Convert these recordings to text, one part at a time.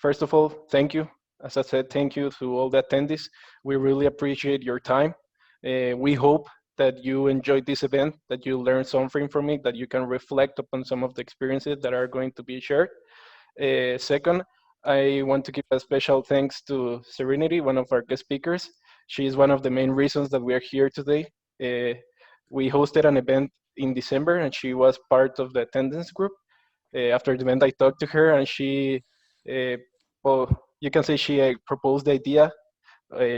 First of all, thank you. As I said, thank you to all the attendees. We really appreciate your time. We hope that you enjoyed this event, that you learned something from it, that you can reflect upon some of the experiences that are going to be shared. Second, I want to give a special thanks to Serenity, one of our guest speakers. She is one of the main reasons that we are here today. Uh, we hosted an event in December, and she was part of the attendance group. After the event, I talked to her, and uh, well, you can say she proposed the idea.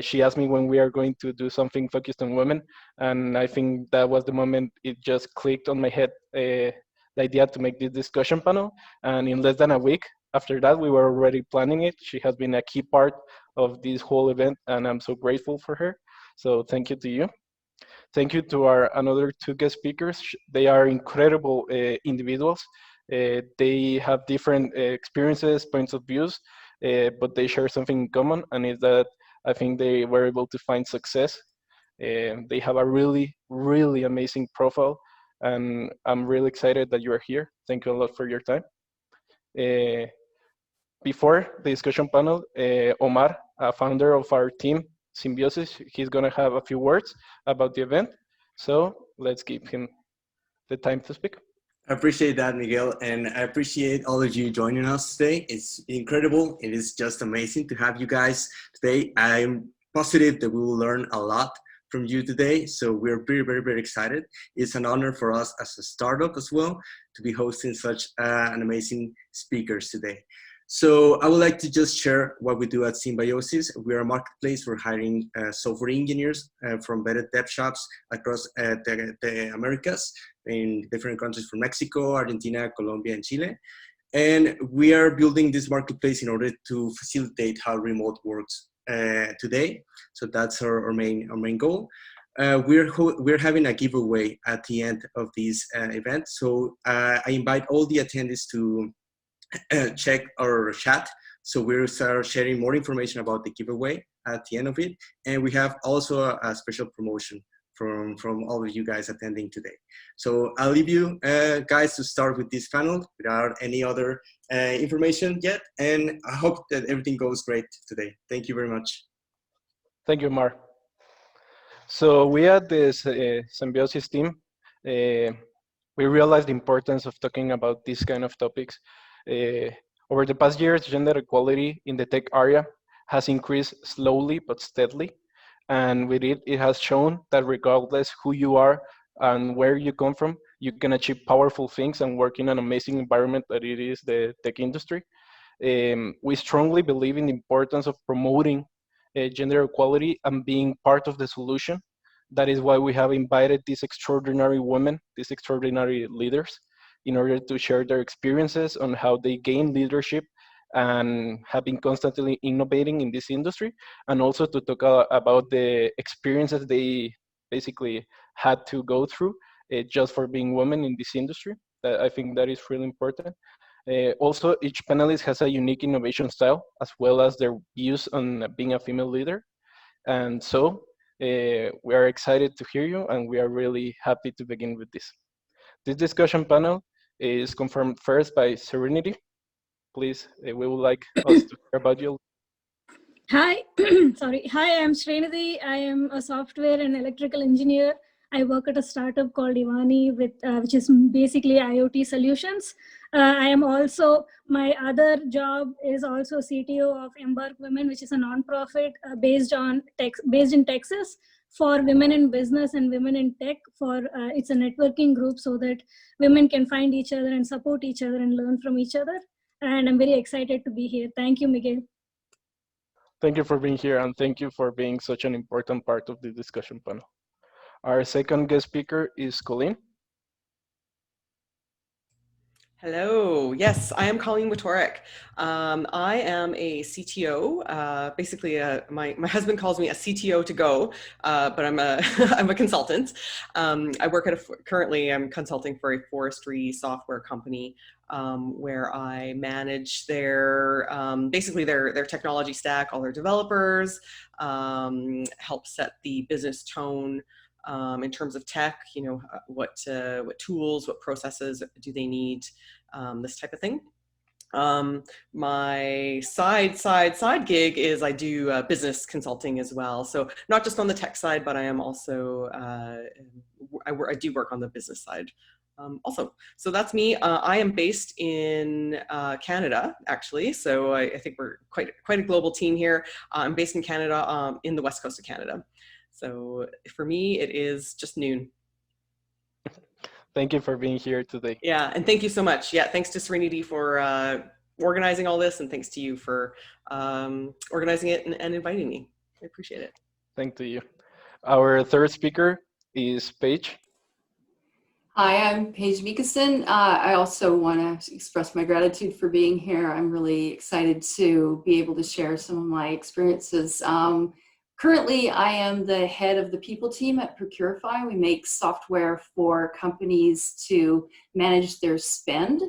She asked me when we are going to do something focused on women, and I think that was the moment it just clicked on my head, the idea to make this discussion panel. And in less than a week after that, we were already planning it. She has been a key part of this whole event, and I'm so grateful for her. So thank you to you. Thank you to our another two guest speakers. They are incredible individuals. They have different experiences, points of views, but they share something in common, and is that I think they were able to find success. They have a really, really amazing profile, and I'm really excited that you are here. Thank you a lot for your time. Uh, Before the discussion panel, Omar, a founder of our team, Symbiosis, he's going to have a few words about the event. So let's give him the time to speak. I appreciate that, Miguel, and I appreciate all of you joining us today. It's incredible. It is just amazing to have you guys today. I'm positive that we will learn a lot from you today. So we're very excited. It's an honor for us as a startup as well to be hosting such an amazing speakers today. So I would like to just share what we do at Symbiosis. We are a marketplace for hiring software engineers from vetted dev shops across the Americas in different countries from Mexico, Argentina, Colombia, and Chile. And we are building this marketplace in order to facilitate how remote works today. So that's our main goal. We're having a giveaway at the end of this event. So I invite all the attendees to check our chat. So we'll start sharing more information about the giveaway at the end of it. And we have also a special promotion from all of you guys attending today. So I'll leave you guys to start with this panel without any other information yet. And I hope that everything goes great today. Thank you very much. Thank you, Mar. So we at this Symbiosis team, we realized the importance of talking about these kind of topics. Over the past years, gender equality in the tech area has increased slowly but steadily. And with it, it has shown that regardless who you are and where you come from, you can achieve powerful things and work in an amazing environment that it is the tech industry. We strongly believe in the importance of promoting gender equality and being part of the solution. That is why we have invited these extraordinary women, these extraordinary leaders, in order to share their experiences on how they gain leadership and have been constantly innovating in this industry, and also to talk about the experiences they basically had to go through just for being women in this industry. I think that is really important. Also, each panelist has a unique innovation style, as well as their views on being a female leader. And so we are excited to hear you, and we are really happy to begin with this. This discussion panel is confirmed first by Serenity. Please, we would like us to hear about you. Hi, sorry. Hi, I'm Srinidhi. I am a software and electrical engineer. I work at a startup called Ivani, which is basically IoT solutions. I am also, my other job is also CTO of Embark Women, which is a nonprofit based in Texas for women in business and women in tech. It's a networking group so that women can find each other and support each other and learn from each other. And I'm very excited to be here. Thank you, Miguel. Thank you for being here, and thank you for being such an important part of the discussion panel. Our second guest speaker is Colleen. Hello. Yes, I am Colleen Watorik. I am a CTO. Basically, my husband calls me a CTO to go, but I'm a I'm a consultant. I work at currently I'm consulting for a forestry software company where I manage their basically their technology stack, all their developers, help set the business tone. In terms of tech, what tools, what processes do they need, this type of thing. My side gig is I do business consulting as well. So not just on the tech side, but I am also, I do work on the business side also. So that's me. I am based in Canada, actually. So I think we're quite a global team here. I'm based in Canada, in the west coast of Canada. So for me, it is just noon. Thank you for being here today. Yeah, and thank you so much. Yeah, thanks to Serenity for organizing all this, and thanks to you for organizing it and inviting me. I appreciate it. Thank to you. Our third speaker is Paige. Hi, I'm Paige Mikason. I also want to express my gratitude for being here. I'm really excited to be able to share some of my experiences. Currently, I am the head of the people team at Procurify. We make software for companies to manage their spend.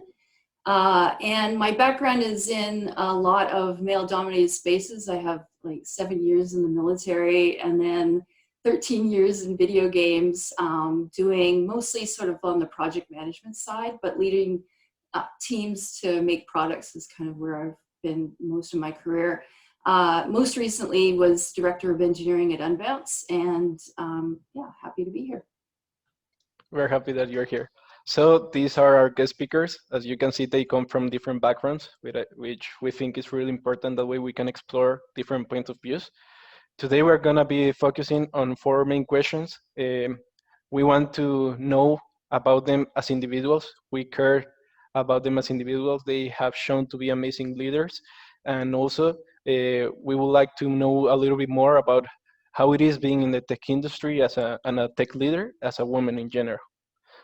And my background is in a lot of male-dominated spaces. I have like 7 years in the military and then 13 years in video games, doing mostly sort of on the project management side, but leading teams to make products is kind of where I've been most of my career. Most recently was Director of Engineering at Unbounce, and yeah, happy to be here. We're happy that you're here. So these are our guest speakers. As you can see, they come from different backgrounds, which we think is really important. That way we can explore different points of views. Today we're gonna be focusing on 4 main questions. We want to know about them as individuals. We care about them as individuals. They have shown to be amazing leaders. And also, we would like to know a little bit more about how it is being in the tech industry and a tech leader, as a woman in general.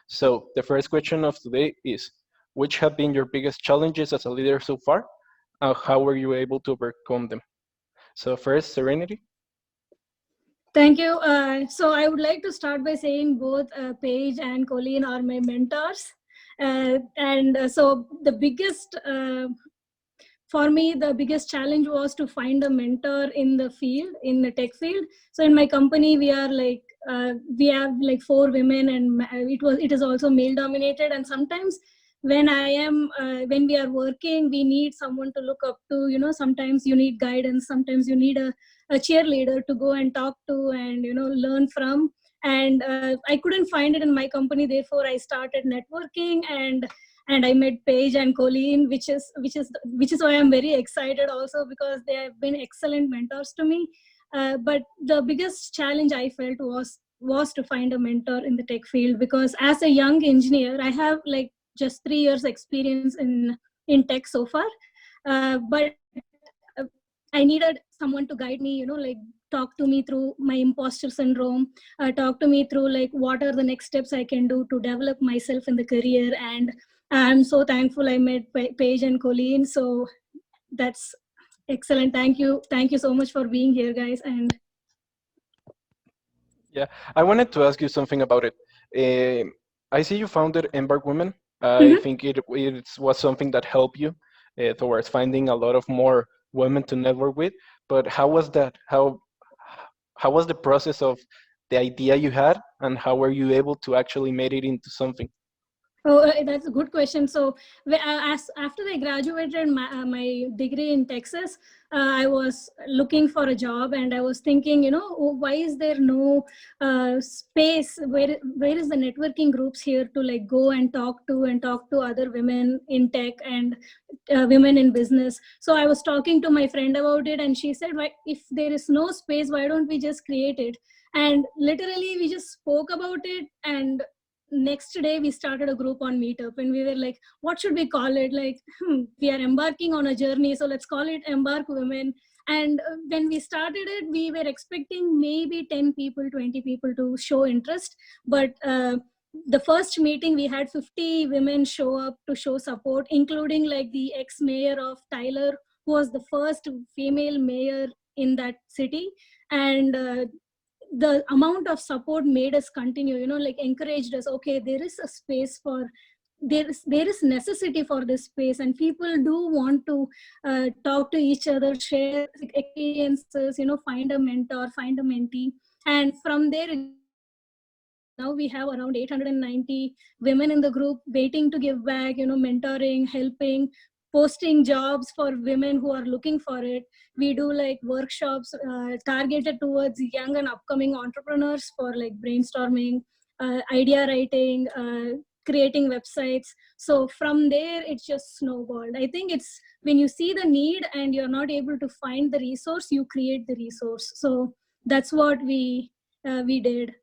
So the first question of today is, which have been your biggest challenges as a leader so far? And how were you able to overcome them? So first, Serenity. Thank you. So I would like to start by saying both Paige and Colleen are my mentors. So the biggest, for me, the biggest challenge was to find a mentor in the field, in the tech field. So in my company, we have like 4 women, and it is also male dominated. And sometimes when we are working, we need someone to look up to. You know, sometimes you need guidance, sometimes you need a cheerleader to go and talk to and learn from. And I couldn't find it in my company, therefore I started networking, and I met Paige and Colleen, which is why I'm very excited also, because they have been excellent mentors to me. But the biggest challenge I felt was to find a mentor in the tech field, because as a young engineer, I have like just 3 years experience in tech so far. But I needed someone to guide me, like talk to me through my imposter syndrome, talk to me through like what are the next steps I can do to develop myself in the career. And I'm so thankful I met Paige and Colleen. So that's excellent. Thank you so much for being here, guys. And Yeah, I wanted to ask you something about it. I see you founded Embark Women. I Mhm. think it was something that helped you towards finding a lot of more women to network with. But how was that? How was the process of the idea you had, and how were you able to actually make it into something? Oh, that's a good question. So, as after I graduated my degree in Texas, I was looking for a job, and I was thinking, oh, why is there no space? Where is the networking groups here to like go and talk to other women in tech and women in business? So I was talking to my friend about it, and she said, "Why, if there is no space, why don't we just create it?" And literally, we just spoke about it, and next day we started a group on Meetup, and we were like, what should we call it? Like, we are embarking on a journey, so let's call it Embark Women. And when we started it, we were expecting maybe 10 people, 20 people to show interest. But the first meeting, we had 50 women show up to show support, including like the ex-mayor of Tyler, who was the first female mayor in that city. And the amount of support made us continue, like encouraged us. Okay, there is a space for, there is necessity for this space, and people do want to talk to each other, share experiences, find a mentor, find a mentee. And from there it just grew. Now we have around 890 women in the group waiting to give back, mentoring, helping. posting jobs for women who are looking for it. We do like workshops targeted towards young and upcoming entrepreneurs for like brainstorming, idea writing, creating websites. So from there, it's just snowballed. I think it's when you see the need and you're not able to find the resource, you create the resource. So that's what we did.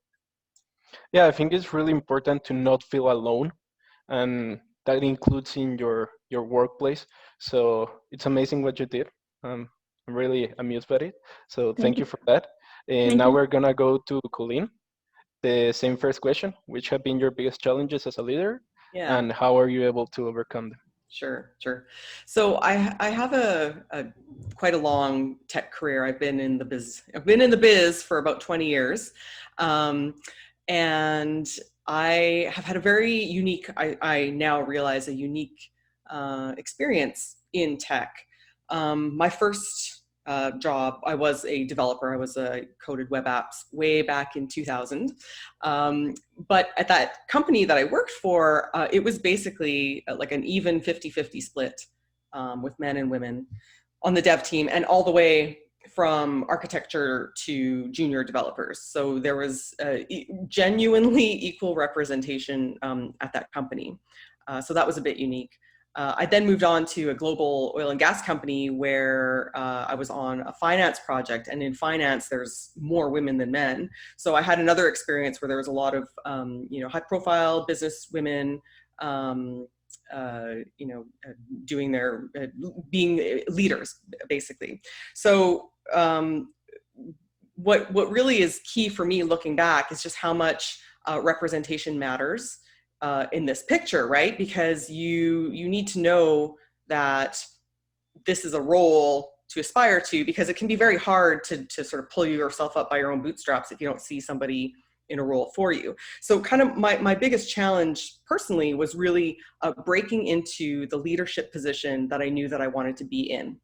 Yeah, I think it's really important to not feel alone, and that includes in your workplace. So it's amazing what you did. I'm really amused by it. So Thank thank you. you for that. And Thank now you. we're gonna go to Colleen. The same first question: which have been your biggest challenges as a leader, Yeah. and how are you able to overcome them? Sure, sure. So I have a quite a long tech career. I've been in the biz for about 20 years. And I have had a very unique, I now realize a unique experience in tech. My first job, I was a developer. I was a coded web apps way back in 2000. But at that company that I worked for, it was basically like an even 50-50 split with men and women on the dev team, and all the way from architecture to junior developers. So there was genuinely equal representation at that company. So that was a bit unique. I then moved on to a global oil and gas company where I was on a finance project, and in finance, there's more women than men. So I had another experience where there was a lot of, high-profile business women, doing their, being leaders, basically. So what really is key for me looking back is just how much representation matters in this picture, right? Because you need to know that this is a role to aspire to, because it can be very hard to sort of pull yourself up by your own bootstraps if you don't see somebody in a role for you. So kind of my biggest challenge personally was really breaking into the leadership position that I knew that I wanted to be in.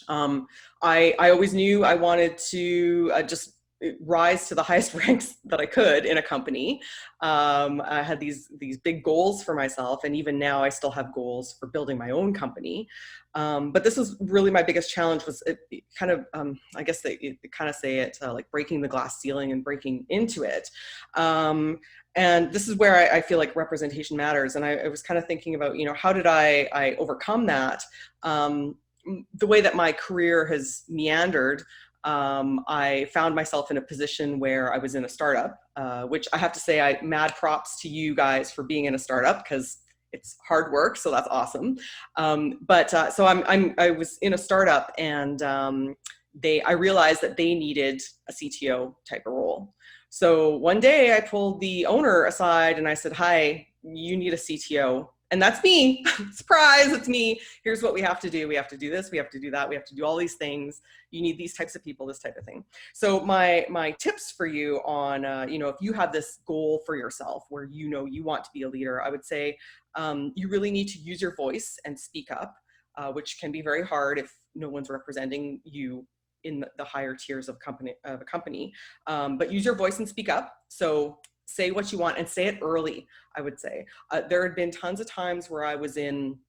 I always knew I wanted to just rise to the highest ranks that I could in a company. I had these big goals for myself, and even now I still have goals for building my own company. But this was really my biggest challenge, was it kind of, I guess they kind of say it like breaking the glass ceiling and breaking into it. And this is where I feel like representation matters. And I was kind of thinking about, how did I overcome that? The way that my career has meandered, I found myself in a position where I was in a startup, which I have to say, mad props to you guys for being in a startup, because it's hard work. So that's awesome. So I was in a startup, and I realized that they needed a CTO type of role. So one day I pulled the owner aside and I said, "Hi, you need a CTO. And that's me. Surprise, it's me. Here's what we have to do. We have to do this, we have to do that, we have to do all these things. You need these types of people, this type of thing." So my tips for you on, if you have this goal for yourself where you want to be a leader, I would say you really need to use your voice and speak up, which can be very hard if no one's representing you in the higher tiers of a company. But use your voice and speak up. So say what you want, and say it early, I would say. There had been tons of times where I was in,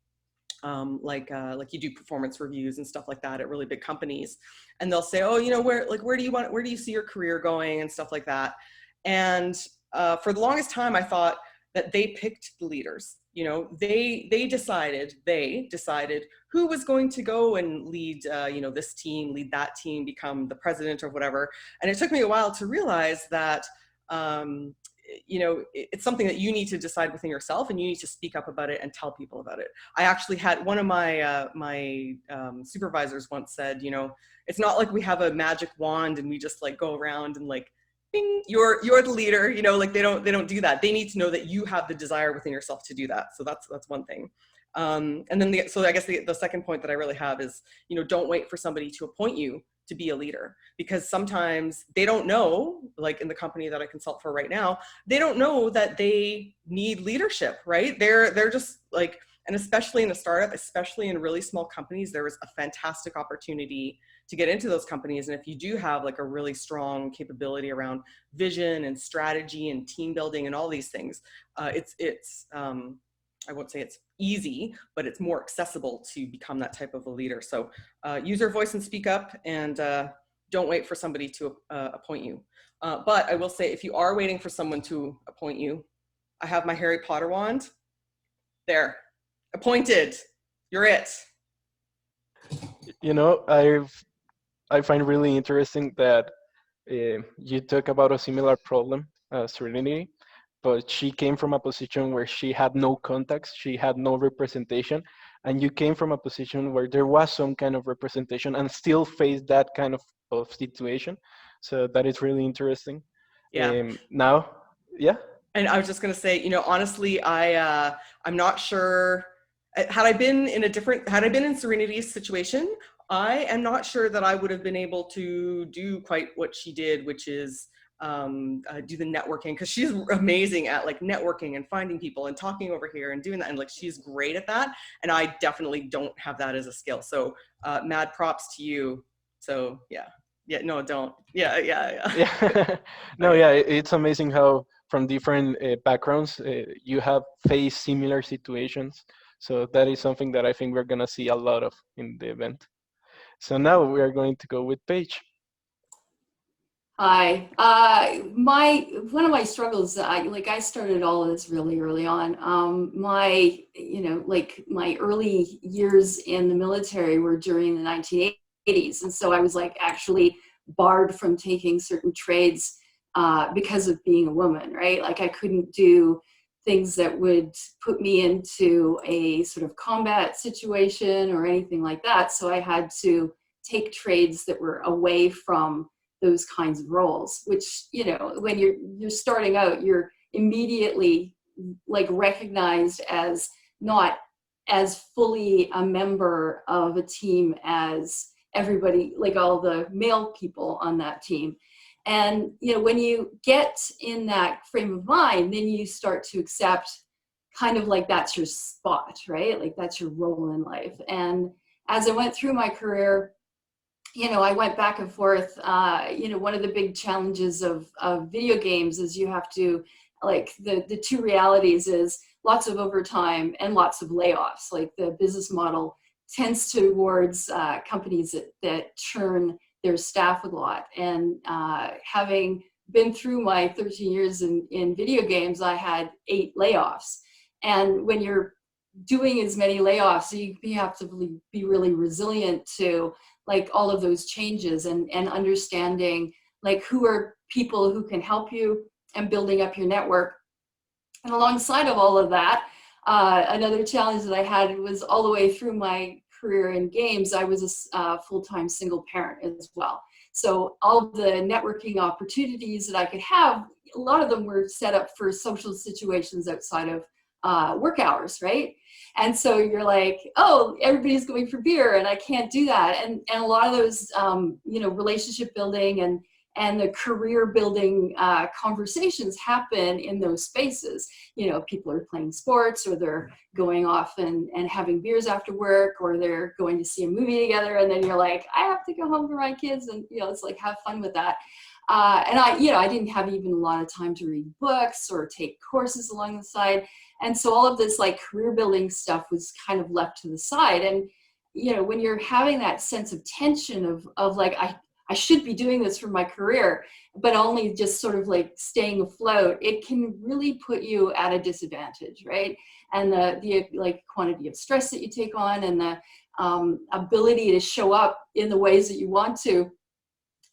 like you do performance reviews and stuff like that at really big companies, and they'll say, "Oh, where do you see your career going?" and stuff like that. And for the longest time, I thought that they picked the leaders. They decided who was going to go and lead, this team, lead that team, become the president or whatever. And it took me a while to realize that it's something that you need to decide within yourself, and you need to speak up about it and tell people about it. I actually had one of my supervisors once said, it's not like we have a magic wand and we just like go around and like, bing, you're the leader, like they don't do that. They need to know that you have the desire within yourself to do that. So that's one thing. And then so I guess the second point that I really have is, don't wait for somebody to appoint you to be a leader, because sometimes they don't know, like in the company that I consult for right now, they don't know that they need leadership, right? They're just like, and especially in a startup, especially in really small companies, there is a fantastic opportunity to get into those companies. And if you do have like a really strong capability around vision and strategy and team building and all these things, I won't say it's easy, but it's more accessible to become that type of a leader. So use your voice and speak up, and don't wait for somebody to appoint you. But I will say, if you are waiting for someone to appoint you, I have my Harry Potter wand. There, appointed. You're it. You know, I find really interesting that you talk about a similar problem as Serenity, but she came from a position where she had no contacts, she had no representation, and you came from a position where there was some kind of representation and still faced that kind of situation. So that is really interesting. Yeah. Now, yeah. And I was just going to say, you know, honestly, I'm not sure. Had I been in Serenity's situation, I am not sure that I would have been able to do quite what she did, which is do the networking, because she's amazing at like networking and finding people and talking over here and doing that, and like she's great at that. And I definitely don't have that as a skill. So mad props to you. So yeah. Yeah, no, don't. Yeah. Yeah. No, Okay. yeah, it's amazing how from different backgrounds you have faced similar situations. So that is something that I think we're gonna see a lot of in the event. So now we are going to go with Paige. Hi. One of my struggles, I started all of this really early on. My early years in the military were during the 1980s, and so I was like actually barred from taking certain trades because of being a woman, right? Like I couldn't do things that would put me into a sort of combat situation or anything like that. So I had to take trades that were away from those kinds of roles, which, you know, when you're starting out, you're immediately like recognized as not as fully a member of a team as everybody, like all the male people on that team. And, you know, when you get in that frame of mind, then you start to accept kind of like that's your spot, right? Like that's your role in life. And as I went through my career, you know, I went back and forth. You know, one of the big challenges of video games is you have to, like, the two realities is lots of overtime and lots of layoffs. Like the business model tends towards companies that churn their staff a lot. And having been through my 13 years in video games, I had 8 layoffs. And when you're doing as many layoffs, you have to be really resilient to like all of those changes and understanding like who are people who can help you and building up your network. And alongside of all of that, another challenge that I had was all the way through my career in games, I was a full-time single parent as well. So all the networking opportunities that I could have, a lot of them were set up for social situations outside of work hours, right? And so you're like, oh, everybody's going for beer and I can't do that. And a lot of those, you know, relationship building and the career building conversations happen in those spaces. You know, people are playing sports or they're going off and having beers after work, or they're going to see a movie together. And then you're like, I have to go home to my kids. And, you know, it's like, have fun with that. And I didn't have even a lot of time to read books or take courses along the side. And so all of this like career building stuff was kind of left to the side. And, you know, when you're having that sense of tension of like, I should be doing this for my career, but only just sort of like staying afloat, it can really put you at a disadvantage, right? And the like quantity of stress that you take on and the ability to show up in the ways that you want to,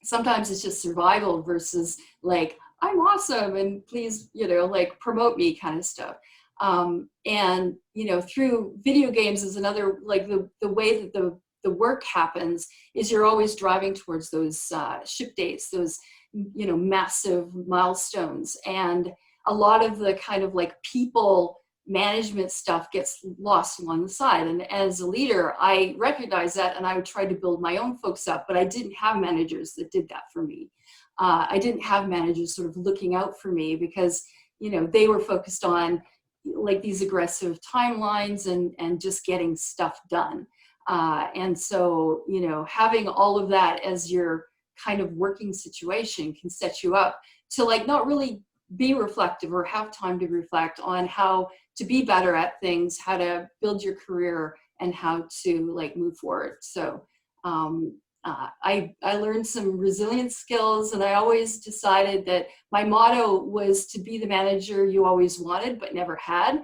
sometimes it's just survival versus like, I'm awesome and please, you know, like promote me kind of stuff. And, you know, through video games is another, like the way that the work happens is you're always driving towards those ship dates, those, you know, massive milestones. And a lot of the kind of like people management stuff gets lost along the side. And as a leader, I recognize that and I would try to build my own folks up, but I didn't have managers that did that for me. I didn't have managers sort of looking out for me because, you know, they were focused on like these aggressive timelines and just getting stuff done. And so, you know, having all of that as your kind of working situation can set you up to like not really be reflective or have time to reflect on how to be better at things, how to build your career, and how to like move forward. So I learned some resilience skills, and I always decided that my motto was to be the manager you always wanted but never had.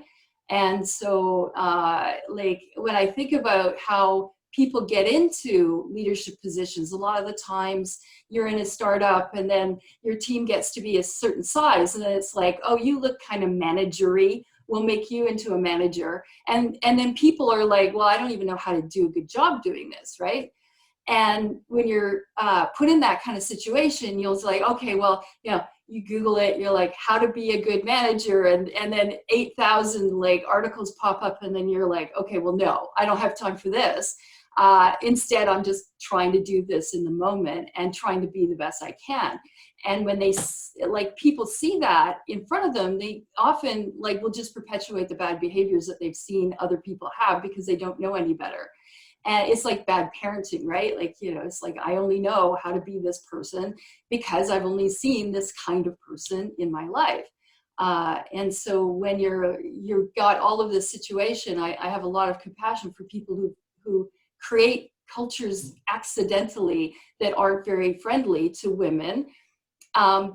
And so like when I think about how people get into leadership positions, a lot of the times you're in a startup and then your team gets to be a certain size, and then it's like, oh, you look kind of managery, we'll make you into a manager. And then people are like, well, I don't even know how to do a good job doing this, right? And when you're put in that kind of situation, you'll say, like, okay, well, you know, you Google it, you're like, how to be a good manager, and then 8,000 like articles pop up, and then you're like, okay, well, no, I don't have time for this. Instead, I'm just trying to do this in the moment and trying to be the best I can. And when they like people see that in front of them, they often like will just perpetuate the bad behaviors that they've seen other people have because they don't know any better. And it's like bad parenting, right? Like, you know, it's like, I only know how to be this person because I've only seen this kind of person in my life. And so when you've got all of this situation, I have a lot of compassion for people who create cultures accidentally that aren't very friendly to women,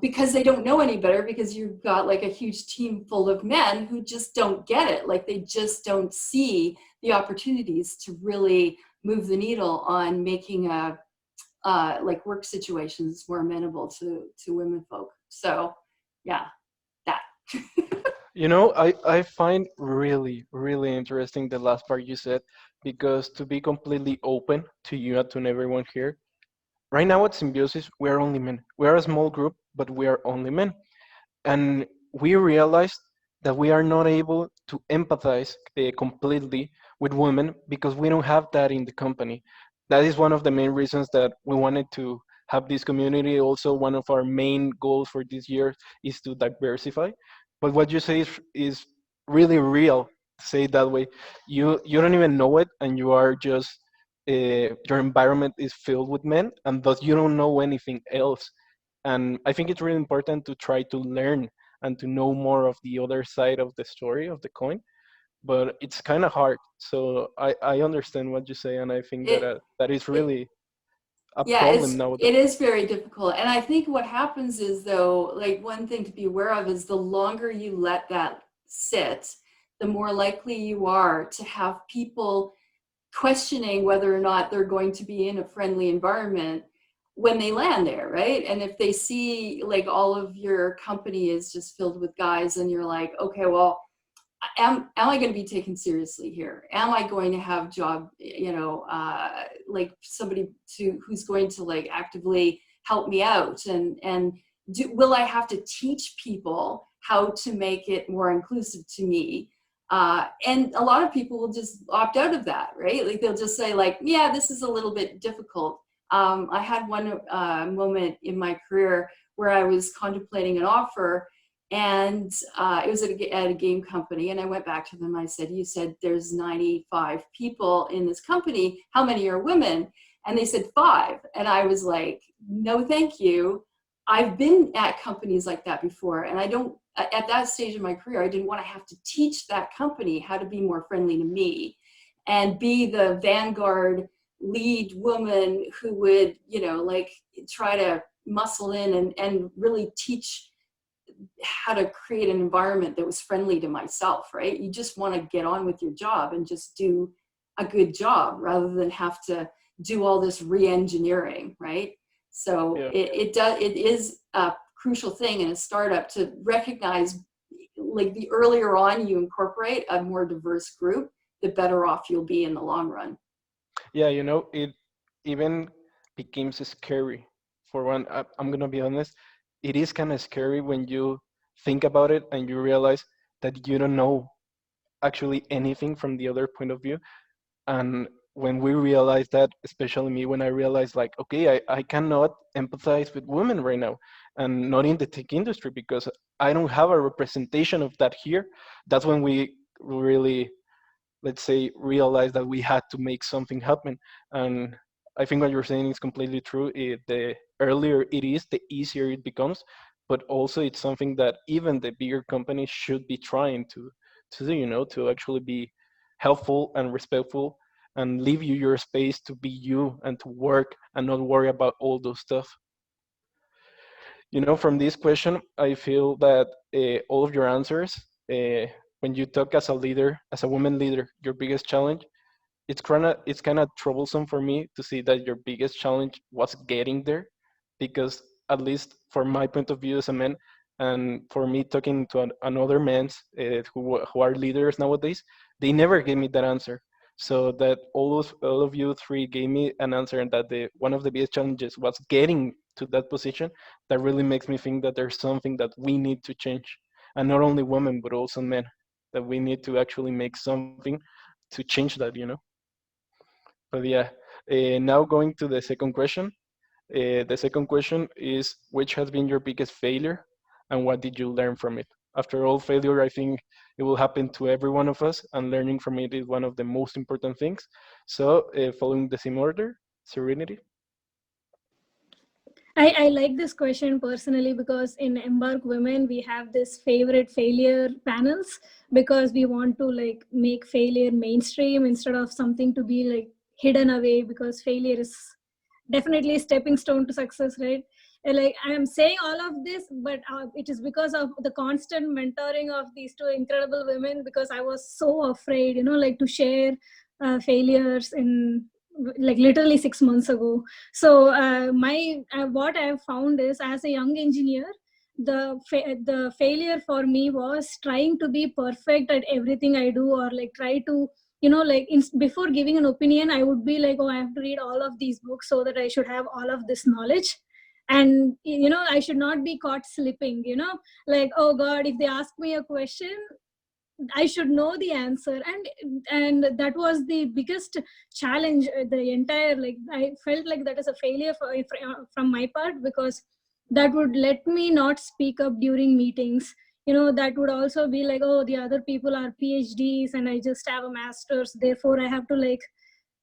because they don't know any better, because you've got like a huge team full of men who just don't get it. Like they just don't see the opportunities to really move the needle on making like work situations more amenable to women folk. So yeah, that. You know, I find really, really interesting the last part you said, because to be completely open to you and to everyone here, right now at Symbiosis, we are only men. We are a small group, but we are only men. And we realized that we are not able to empathize completely with women because we don't have that in the company. That is one of the main reasons that we wanted to have this community. Also, one of our main goals for this year is to diversify. But what you say is really real. To say it that way, you don't even know it, and you are just your environment is filled with men, and thus you don't know anything else. And I think it's really important to try to learn and to know more of the other side of the story of the coin, but it's kind of hard. So I understand what you say, and I think that it, that is it really a Yeah, problem nowadays. it is very difficult. And I think what happens is, though, like one thing to be aware of is the longer you let that sit, the more likely you are to have people questioning whether or not they're going to be in a friendly environment when they land there, right? And if they see like all of your company is just filled with guys, and you're like, okay, well, am I going to be taken seriously here? Am I going to have job, you know, like somebody who's going to like actively help me out, and will I have to teach people how to make it more inclusive to me? And a lot of people will just opt out of that, right? Like they'll just say like, yeah, this is a little bit difficult. I had one moment in my career where I was contemplating an offer, and it was at a game company, and I went back to them. I said, you said there's 95 people in this company. How many are women? And they said 5. And I was like, no, thank you. I've been at companies like that before. And I don't, at that stage of my career, I didn't want to have to teach that company how to be more friendly to me and be the vanguard lead woman who would, you know, like try to muscle in and really teach how to create an environment that was friendly to myself, right? You just want to get on with your job and just do a good job rather than have to do all this re-engineering, right? So Yeah. it is a crucial thing in a startup to recognize, like the earlier on you incorporate a more diverse group, the better off you'll be in the long run. Yeah, you know, it even becomes scary. For one, I'm gonna be honest, it is kind of scary when you think about it and you realize that you don't know actually anything from the other point of view. And when we realize that, especially me, when I realized like, okay, I cannot empathize with women right now, and not in the tech industry because I don't have a representation of that here. That's when we really, let's say, realize that we had to make something happen. And I think what you're saying is completely true. The earlier it is, the easier it becomes. but also it's something that even the bigger companies should be trying to do, to actually be helpful and respectful and leave you your space to be you and to work and not worry about all those stuff. From this question, I feel that all of your answers, when you talk as a leader, as a woman leader, your biggest challenge, it's kind of troublesome for me to see that your biggest challenge was getting there, because at least for my point of view as a man, and for me talking to another men's who are leaders nowadays, they never gave me that answer. So that all of you three gave me an answer, and that the one of the biggest challenges was getting to that position. That really makes me think that there's something that we need to change, and not only women but also men, that we need to actually make something to change that. But yeah, now going to the second question. The second question is, which has been your biggest failure and what did you learn from it? After all, failure, I think it will happen to every one of us, and learning from it is one of the most important things. So, following the same order, Serenity. I like this question personally because in Embark Women, we have this favorite failure panels because we want to like make failure mainstream instead of something to be like hidden away, because failure is definitely a stepping stone to success, right? And like I am saying all of this, but it is because of the constant mentoring of these two incredible women, because I was so afraid, like to share failures in like literally 6 months ago. So my what I have found is, as a young engineer, the failure for me was trying to be perfect at everything I do, or like try to like before giving an opinion, I would be like, oh, I have to read all of these books so that I should have all of this knowledge. And I should not be caught slipping, like, oh god, if they ask me a question, I should know the answer. And that was the biggest challenge. The entire, like, I felt like that is a failure from my part, because that would let me not speak up during meetings. That would also be like, oh, the other people are PhDs and I just have a master's, therefore I have to, like,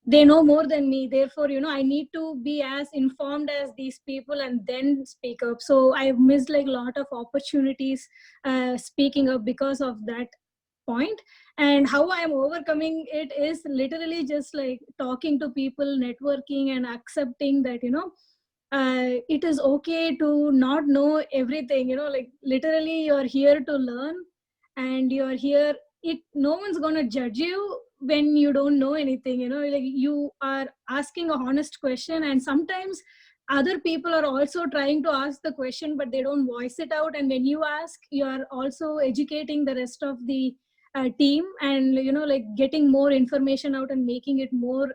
they know more than me, therefore I need to be as informed as these people and then speak up. So I've missed like a lot of opportunities speaking up because of that point. And how I'm overcoming it is literally just like talking to people, networking, and accepting that it is okay to not know everything. Like literally you're here to learn, and you're here, no one's gonna judge you when you don't know anything. Like you are asking a honest question, and sometimes other people are also trying to ask the question but they don't voice it out, and when you ask, you are also educating the rest of the team, and like getting more information out and making it more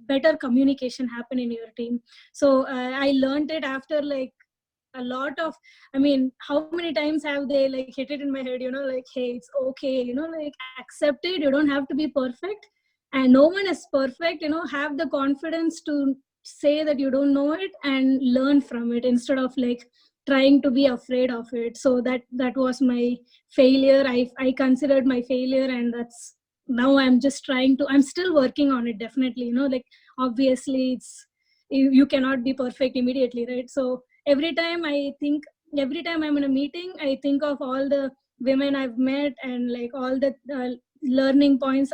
better communication happen in your team. So I learned it after like a lot of, I mean, how many times have they like hit it in my head, like, hey, it's okay, like accept it, you don't have to be perfect, and no one is perfect. Have the confidence to say that you don't know it and learn from it instead of like trying to be afraid of it. So that was my failure. I considered my failure, and that's, now I'm just trying to, I'm still working on it, definitely. Like obviously it's, you cannot be perfect immediately, right? So every time every time I'm in a meeting, I think of all the women I've met and like all the learning points.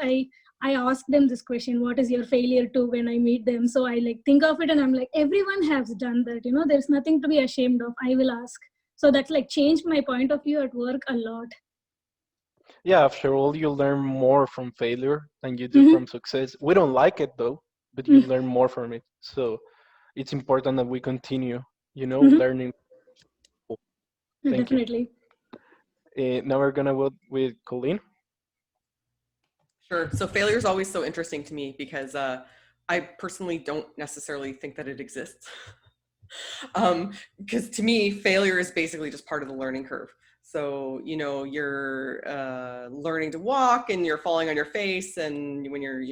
I ask them this question: what is your failure to, when I meet them? So I like think of it and I'm like, everyone has done that, there's nothing to be ashamed of, I will ask. So that's like changed my point of view at work a lot. Yeah, after all, you learn more from failure than you do Mm-hmm. from success. We don't like it though, but you learn more from it. So it's important that we continue, Mm-hmm. learning. Thank you. Definitely. Now we're gonna go with Colleen. Sure. So failure is always so interesting to me because I personally don't necessarily think that it exists. Because to me, failure is basically just part of the learning curve. So, you're learning to walk and you're falling on your face, and when you're,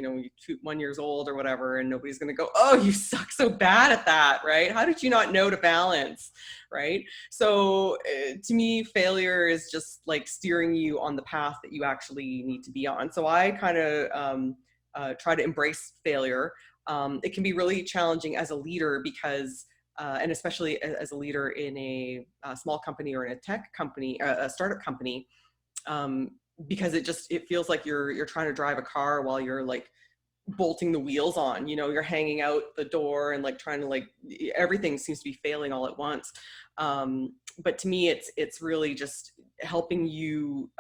1 year old or whatever, and nobody's going to go, oh, you suck so bad at that, right? How did you not know to balance, right? So to me, failure is just like steering you on the path that you actually need to be on. So I kind of try to embrace failure. It can be really challenging as a leader because and especially as a leader in a small company or in a tech company, a startup company, because it feels like you're trying to drive a car while you're like bolting the wheels on, you know, you're hanging out the door and like trying to like, everything seems to be failing all at once. But to me, it's really just helping you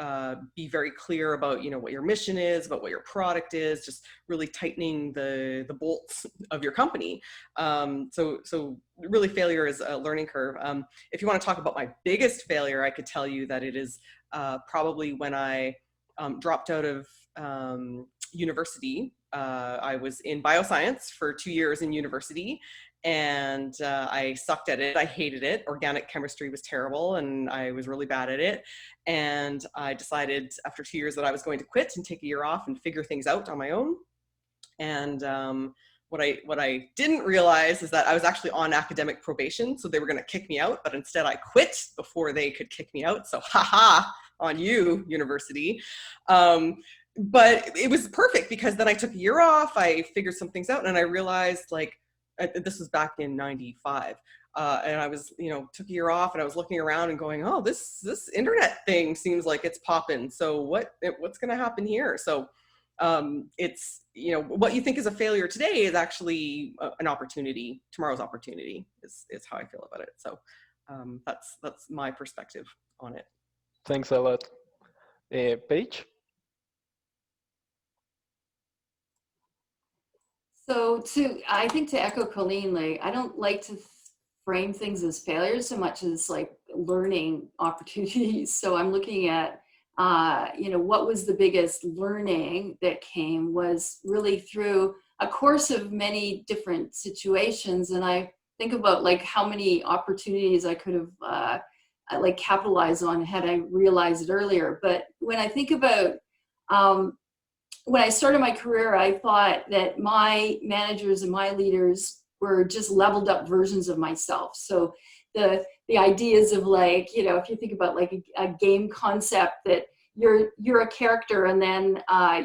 be very clear about, you know, what your mission is, about what your product is, just really tightening the bolts of your company. So really failure is a learning curve. If you want to talk about my biggest failure, I could tell you that it is probably when I dropped out of university. I was in bioscience for 2 years in university, and I sucked at it. I hated it. Organic chemistry was terrible, and I was really bad at it. And I decided after 2 years that I was going to quit and take a year off and figure things out on my own. And what I didn't realize is that I was actually on academic probation, so they were going to kick me out, but instead I quit before they could kick me out. So haha, on you, university. But it was perfect because then I took a year off, I figured some things out, and I realized, like, this was back in 95. And I was, you know, took a year off and I was looking around and going, oh, this internet thing seems like it's popping. So what's going to happen here? So it's, you know, what you think is a failure today is actually an opportunity. Tomorrow's opportunity is how I feel about it. So that's my perspective on it. Thanks a lot. Paige? So I think to echo Colleen, like, I don't like to frame things as failures so much as like learning opportunities. So I'm looking at, you know, what was the biggest learning that came was really through a course of many different situations. And I think about like how many opportunities I could have like capitalized on had I realized it earlier. But when I think about, when I started my career, I thought that my managers and my leaders were just leveled up versions of myself. So the ideas of, like, you know, if you think about like a game concept, that you're a character and then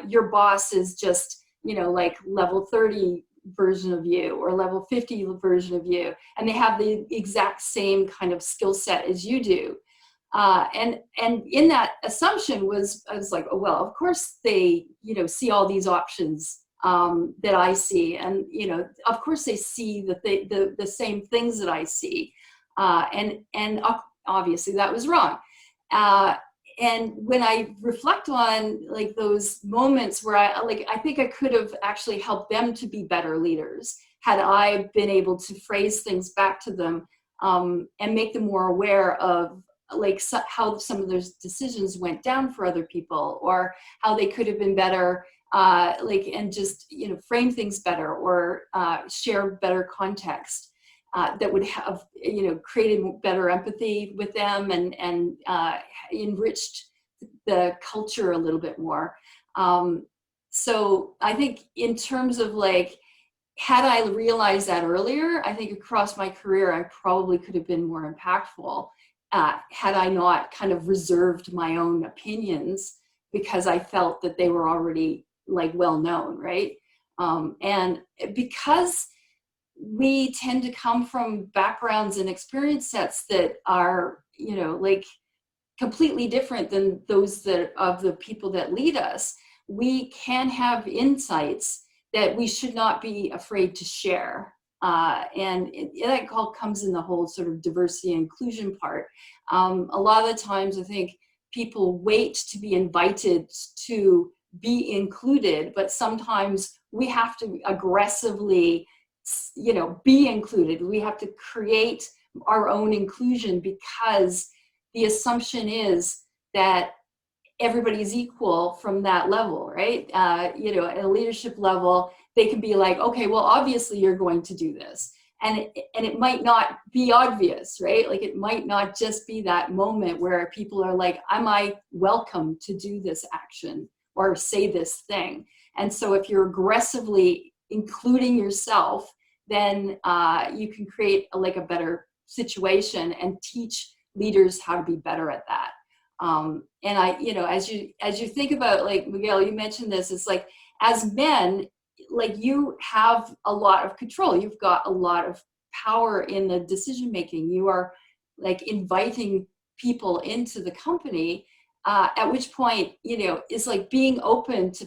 your boss is just, you know, like level 30 version of you or level 50 version of you, and they have the exact same kind of skill set as you do. And in that assumption I was like, oh, well, of course they, you know, see all these options that I see. And, you know, of course they see the same things that I see. And obviously that was wrong. And when I reflect on like those moments where I think I could have actually helped them to be better leaders had I been able to phrase things back to them and make them more aware of like how some of those decisions went down for other people, or how they could have been better, like, and just, you know, frame things better, or share better context that would have, you know, created better empathy with them and enriched the culture a little bit more. So I think in terms of like, had I realized that earlier, I think across my career, I probably could have been more impactful. Had I not kind of reserved my own opinions because I felt that they were already like well known, right? And because we tend to come from backgrounds and experience sets that are, you know, like completely different than those that of the people that lead us, we can have insights that we should not be afraid to share. And that all comes in the whole sort of diversity and inclusion part. A lot of the times I think people wait to be invited to be included, but sometimes we have to aggressively, you know, be included. We have to create our own inclusion because the assumption is that everybody is equal from that level, right? You know, at a leadership level, they can be like, okay, well, obviously you're going to do this. And it might not be obvious, right? Like it might not just be that moment where people are like, am I welcome to do this action or say this thing? And so if you're aggressively including yourself, then you can create a better situation and teach leaders how to be better at that. And I, you know, as you think about, like, Miguel, you mentioned this, it's like, as men, like, you have a lot of control, you've got a lot of power in the decision making. You are like inviting people into the company, at which point, you know, it's like being open to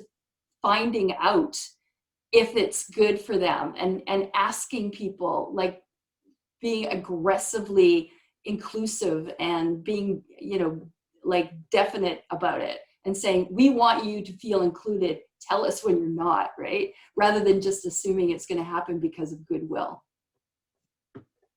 finding out if it's good for them, and asking people, like being aggressively inclusive and being, you know, like definite about it and saying, we want you to feel included. Tell us when you're not, right? Rather than just assuming it's going to happen because of goodwill.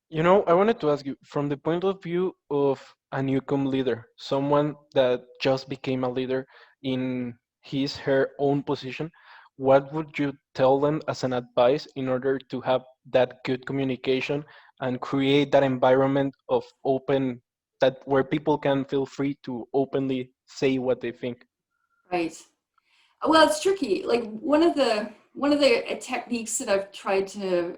You know, I wanted to ask you from the point of view of a newcome leader, someone that just became a leader in his, her own position, what would you tell them as an advice in order to have that good communication and create that environment of open, that where people can feel free to openly say what they think? Right. Well, it's tricky. Like one of the techniques that I've tried to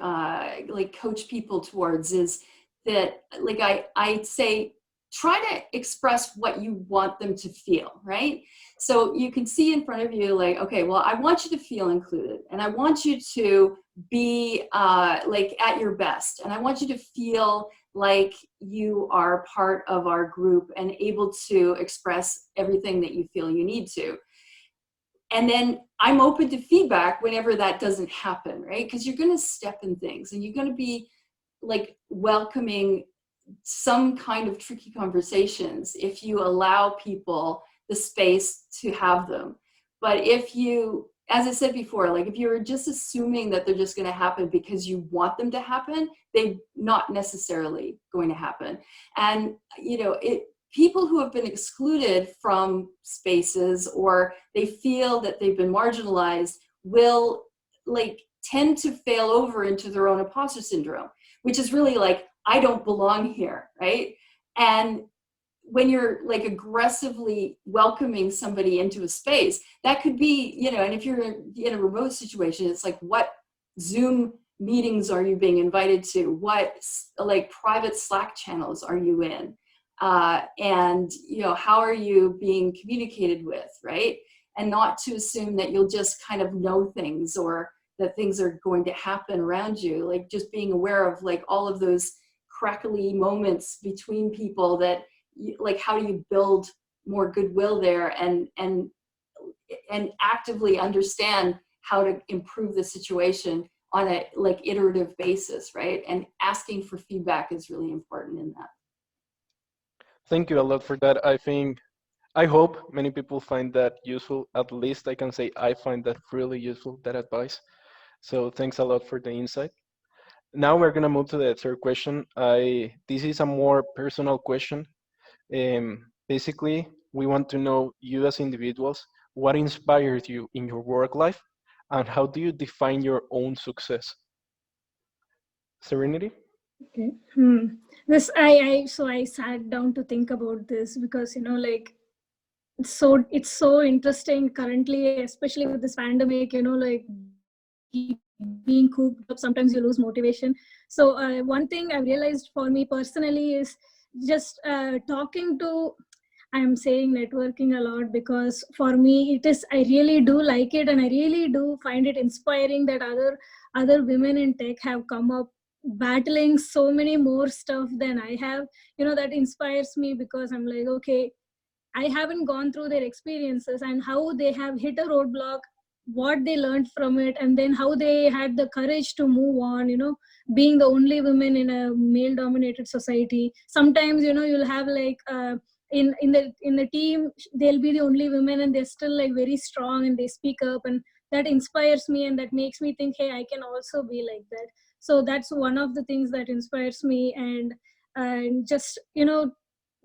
like coach people towards is that, like, I say, try to express what you want them to feel, right? So you can see in front of you, like, okay, well, I want you to feel included, and I want you to be like at your best, and I want you to feel like you are part of our group and able to express everything that you feel you need to. And then I'm open to feedback whenever that doesn't happen, right? Because you're going to step in things, and you're going to be like welcoming some kind of tricky conversations if you allow people the space to have them. But if you, as I said before, like if you're just assuming that they're just going to happen because you want them to happen, they're not necessarily going to happen. And, you know, people who have been excluded from spaces, or they feel that they've been marginalized, will like tend to fail over into their own imposter syndrome, which is really like, I don't belong here, right? And when you're like aggressively welcoming somebody into a space, that could be, you know, and if you're in a remote situation, it's like, what Zoom meetings are you being invited to? What like private Slack channels are you in? And, you know, how are you being communicated with, right? And not to assume that you'll just kind of know things, or that things are going to happen around you. Like just being aware of like all of those crackly moments between people, that like, how do you build more goodwill there, and actively understand how to improve the situation on a like iterative basis, right? And asking for feedback is really important in that. Thank you a lot for that. I hope many people find that useful. At least I can say I find that really useful, that advice. So thanks a lot for the insight. Now we're gonna move to the third question. This is a more personal question. Basically, we want to know you as individuals, what inspires you in your work life, and how do you define your own success? Serenity? Okay. This I sat down to think about this, because, you know, like, it's so interesting currently, especially with this pandemic, you know, like being cooped up, sometimes you lose motivation. So one thing I realized for me personally is just talking to, I'm saying networking a lot, because for me it is, I really do like it, and I really do find it inspiring that other women in tech have come up battling so many more stuff than I have. You know, that inspires me, because I'm like, okay, I haven't gone through their experiences and how they have hit a roadblock, what they learned from it, and then how they had the courage to move on, you know, being the only women in a male dominated society. Sometimes, you know, you'll have like in the team, they'll be the only women, and they're still like very strong, and they speak up, and that inspires me, and that makes me think, hey, I can also be like that. So that's one of the things that inspires me. And just, you know,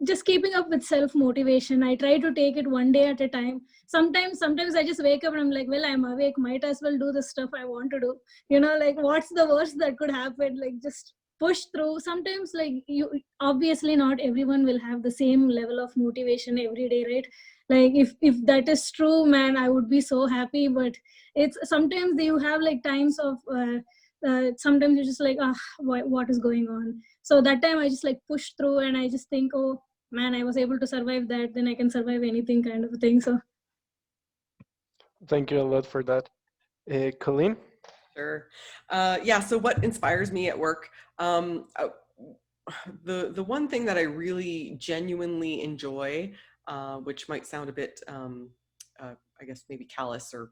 just keeping up with self motivation, I try to take it one day at a time. Sometimes I just wake up and I'm like, well, I'm awake, might as well do the stuff I want to do. You know, like, what's the worst that could happen? Like, just push through. Sometimes, like, you obviously, not everyone will have the same level of motivation every day, right? Like, if that is true, man, I would be so happy. But it's sometimes you have like times of sometimes you're just like, what is going on? So that time I just like push through, and I just think, oh man, I was able to survive that, then I can survive anything, kind of a thing. So Thank you a lot for that. Colleen? Sure. Yeah. So what inspires me at work? The one thing that I really genuinely enjoy, which might sound a bit, I guess maybe callous or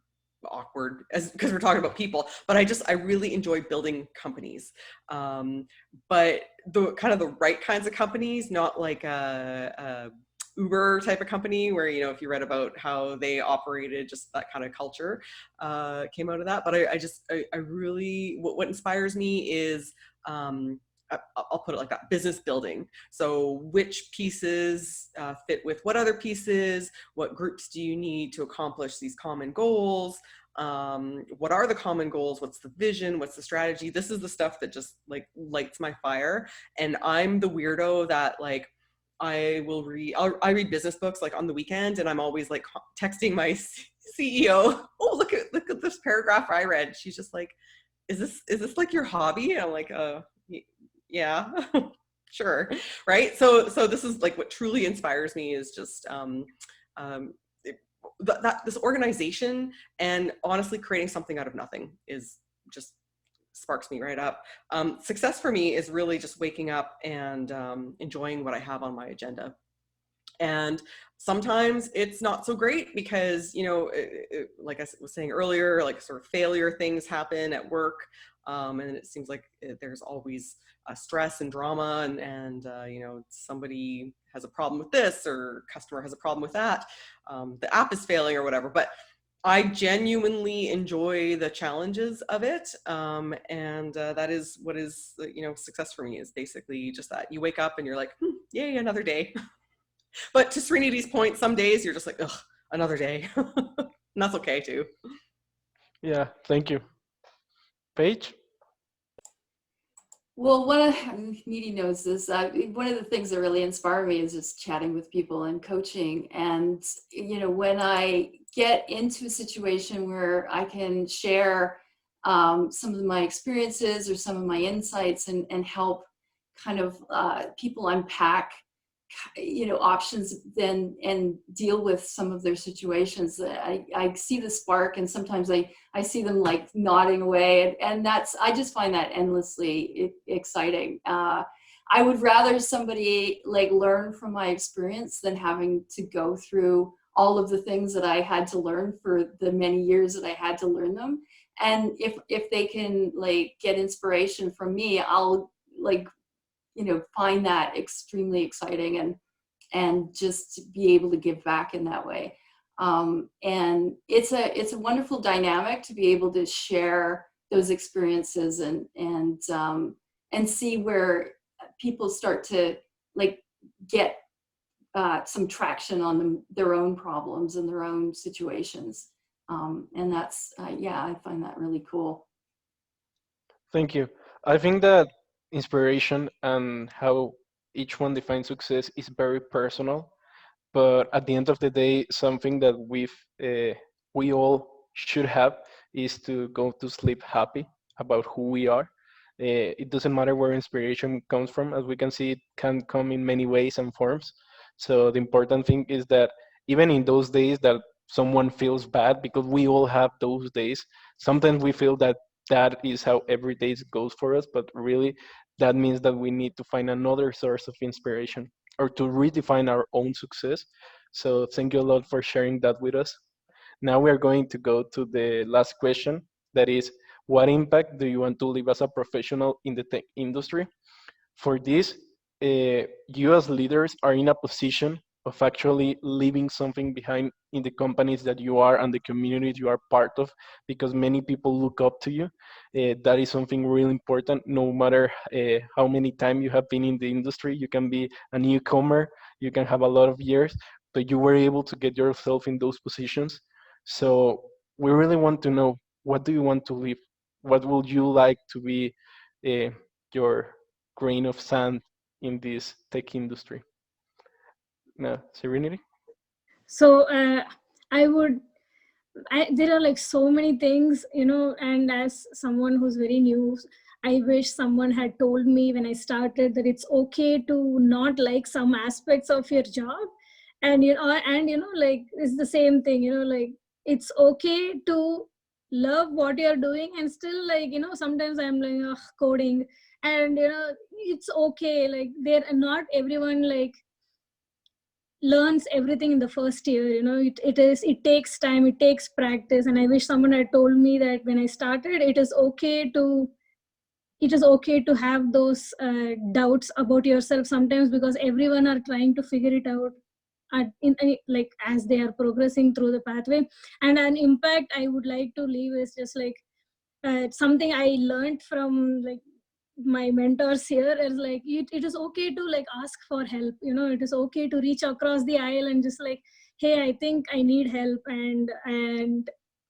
awkward, as because we're talking about people, but I really enjoy building companies, but the kind of the right kinds of companies, not like a Uber type of company where, you know, if you read about how they operated, just that kind of culture came out of that. But I really, what inspires me is, I'll put it like that, business building. So which pieces fit with what other pieces, what groups do you need to accomplish these common goals? What are the common goals? What's the vision? What's the strategy? This is the stuff that just like lights my fire. And I'm the weirdo that like, I read business books like on the weekend, and I'm always like texting my CEO, oh, look at this paragraph I read. She's just like, is this like your hobby? And I'm like, yeah, sure. Right. So this is like what truly inspires me is just, that this organization, and honestly creating something out of nothing is just sparks me right up. Success for me is really just waking up and enjoying what I have on my agenda. And sometimes it's not so great because, you know, like I was saying earlier, like sort of failure things happen at work. And it seems like there's always stress and drama, and you know, somebody has a problem with this, or customer has a problem with that. The app is failing or whatever. But I genuinely enjoy the challenges of it. And that is what is, you know, success for me is basically just that. You wake up and you're like, yay, another day. But to Srinity's point, some days you're just like, ugh, another day. And that's okay too. Yeah, thank you. Paige? Well, Needy knows this. One of the things that really inspire me is just chatting with people and coaching. And, you know, when I get into a situation where I can share some of my experiences or some of my insights and help kind of people unpack, you know, options then and deal with some of their situations, I see the spark, and sometimes I see them like nodding away, and that's, I just find that endlessly exciting. I would rather somebody like learn from my experience than having to go through all of the things that I had to learn for the many years that I had to learn them. And if they can like get inspiration from me, I'll like, you know, find that extremely exciting and just be able to give back in that way. And it's a wonderful dynamic to be able to share those experiences and see where people start to like get some traction on their own problems and their own situations. And that's, yeah, I find that really cool. Thank you. I think that inspiration and how each one defines success is very personal, but at the end of the day, something that we all should have is to go to sleep happy about who we are. It doesn't matter where inspiration comes from. As we can see, it can come in many ways and forms. So the important thing is that even in those days that someone feels bad, because we all have those days, sometimes we feel that that is how every day goes for us, but really that means that we need to find another source of inspiration or to redefine our own success. So thank you a lot for sharing that with us. Now we are going to go to the last question, that is, what impact do you want to leave as a professional in the tech industry? For this, you as leaders are in a position of actually leaving something behind in the companies that you are and the communities you are part of, because many people look up to you. That is something really important. No matter how many times you have been in the industry, you can be a newcomer, you can have a lot of years, but you were able to get yourself in those positions. So we really want to know, what do you want to leave? What would you like to be your grain of sand in this tech industry? No, Serenity? So there are like so many things, you know, and as someone who's very new, I wish someone had told me when I started that it's okay to not like some aspects of your job. And, you know, like it's the same thing, you know, like it's okay to love what you're doing, and still, like, you know, sometimes I'm like, ugh, coding. And, you know, it's okay. Like, there are not everyone like learns everything in the first year. You know, it takes time, it takes practice. And I wish someone had told me that when I started, it is okay to have those doubts about yourself sometimes, because everyone are trying to figure it out like as they are progressing through the pathway. And an impact I would like to leave is just like something I learned from like my mentors here is like, it is okay to like ask for help. You know, it is okay to reach across the aisle and just like, hey, I think I need help. And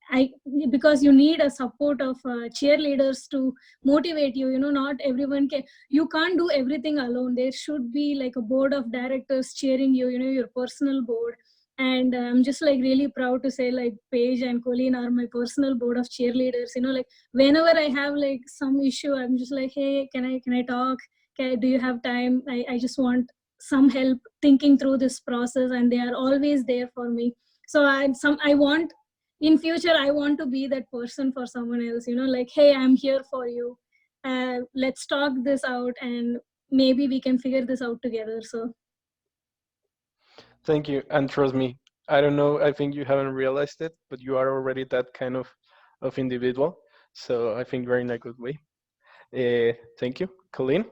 I, because you need a support of cheerleaders to motivate you. You know, not everyone can, you can't do everything alone. There should be like a board of directors cheering you, you know, your personal board. And I'm just like really proud to say like Paige and Colleen are my personal board of cheerleaders. You know, like whenever I have like some issue, I'm just like, hey, can I talk? Do you have time? I just want some help thinking through this process, and they are always there for me. So I want, in future, I want to be that person for someone else. You know, like, hey, I'm here for you. Let's talk this out, and maybe we can figure this out together. So Thank you. And trust me, I don't know, I think you haven't realized it, but you are already that kind of individual. So I think you're in a good way. Thank you. Colleen?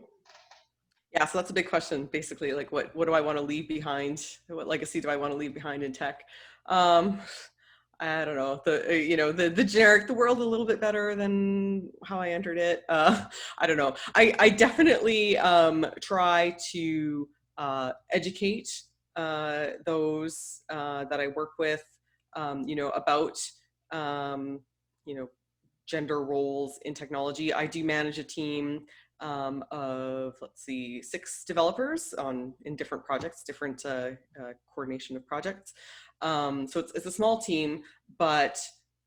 Yeah, so that's a big question, basically, like what do I want to leave behind? What legacy do I want to leave behind in tech? I don't know, the generic, the world a little bit better than how I entered it. I don't know. I definitely try to educate those that I work with, about, you know, gender roles in technology. I do manage a team of, let's see, 6 developers in different projects, different coordination of projects. So it's a small team, but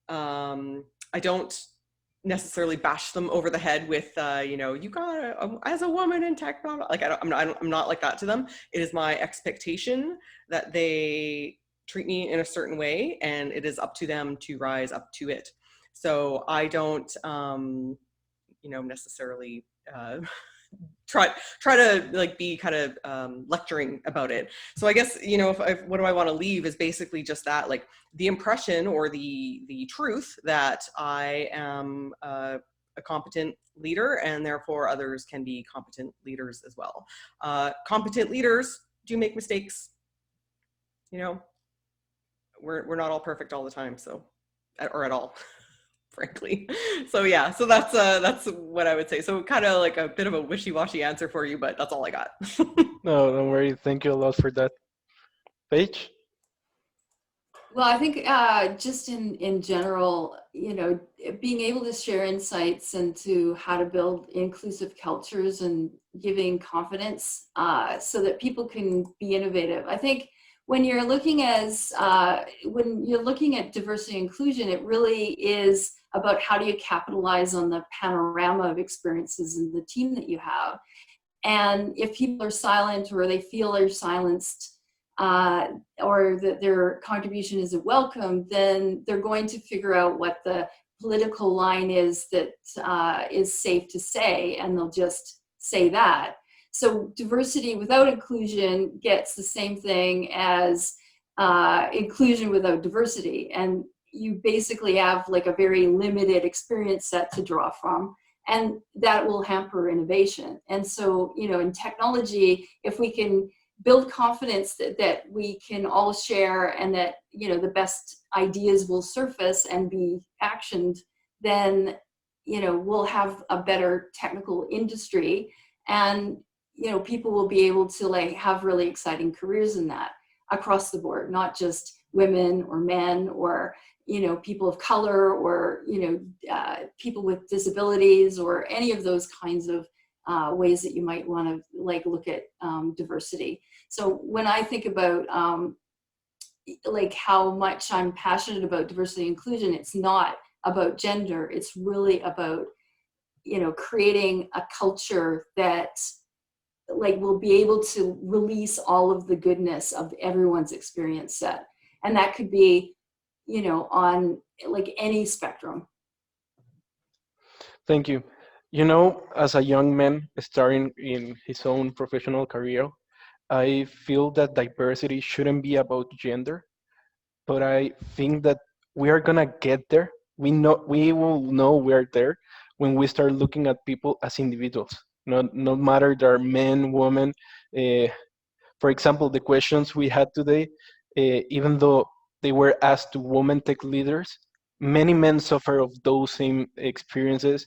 I don't necessarily bash them over the head with, you got as a woman in tech, blah, blah. Like I'm not like that to them. It is my expectation that they treat me in a certain way, and it is up to them to rise up to it. So I don't, necessarily try to like be kind of lecturing about it. So I guess, if what do I want to leave is basically just that, like the impression or the truth that I am a competent leader, and therefore others can be competent leaders as well. Competent leaders do make mistakes. We're not all perfect all the time, so, or at all. Frankly. So yeah, so that's what I would say. So kind of like a bit of a wishy-washy answer for you, but that's all I got. No, don't worry. Thank you a lot for that. Paige? Well, I think just in general, being able to share insights into how to build inclusive cultures and giving confidence so that people can be innovative. I think when you're looking at diversity and inclusion, it really is about how do you capitalize on the panorama of experiences in the team that you have. And if people are silent, or they feel they're silenced, or that their contribution isn't welcome, then they're going to figure out what the political line is that is safe to say, and they'll just say that. So diversity without inclusion gets the same thing as inclusion without diversity. And you basically have like a very limited experience set to draw from, and that will hamper innovation. And so, in technology, if we can build confidence that we can all share, and that, the best ideas will surface and be actioned, then, we'll have a better technical industry, and, people will be able to like have really exciting careers in that across the board, not just women or men, or people of color, or people with disabilities, or any of those kinds of ways that you might want to like look at diversity. So when I think about like how much I'm passionate about diversity and inclusion, it's not about gender. It's really about creating a culture that like will be able to release all of the goodness of everyone's experience set. And that could be on like any spectrum. Thank you. You know, as a young man starting in his own professional career, I feel that diversity shouldn't be about gender, but I think that we are gonna get there. We will know we're there when we start looking at people as individuals. No matter they're men, women, uh, for example, the questions we had today, even though they were asked to women tech leaders, many men suffer of those same experiences,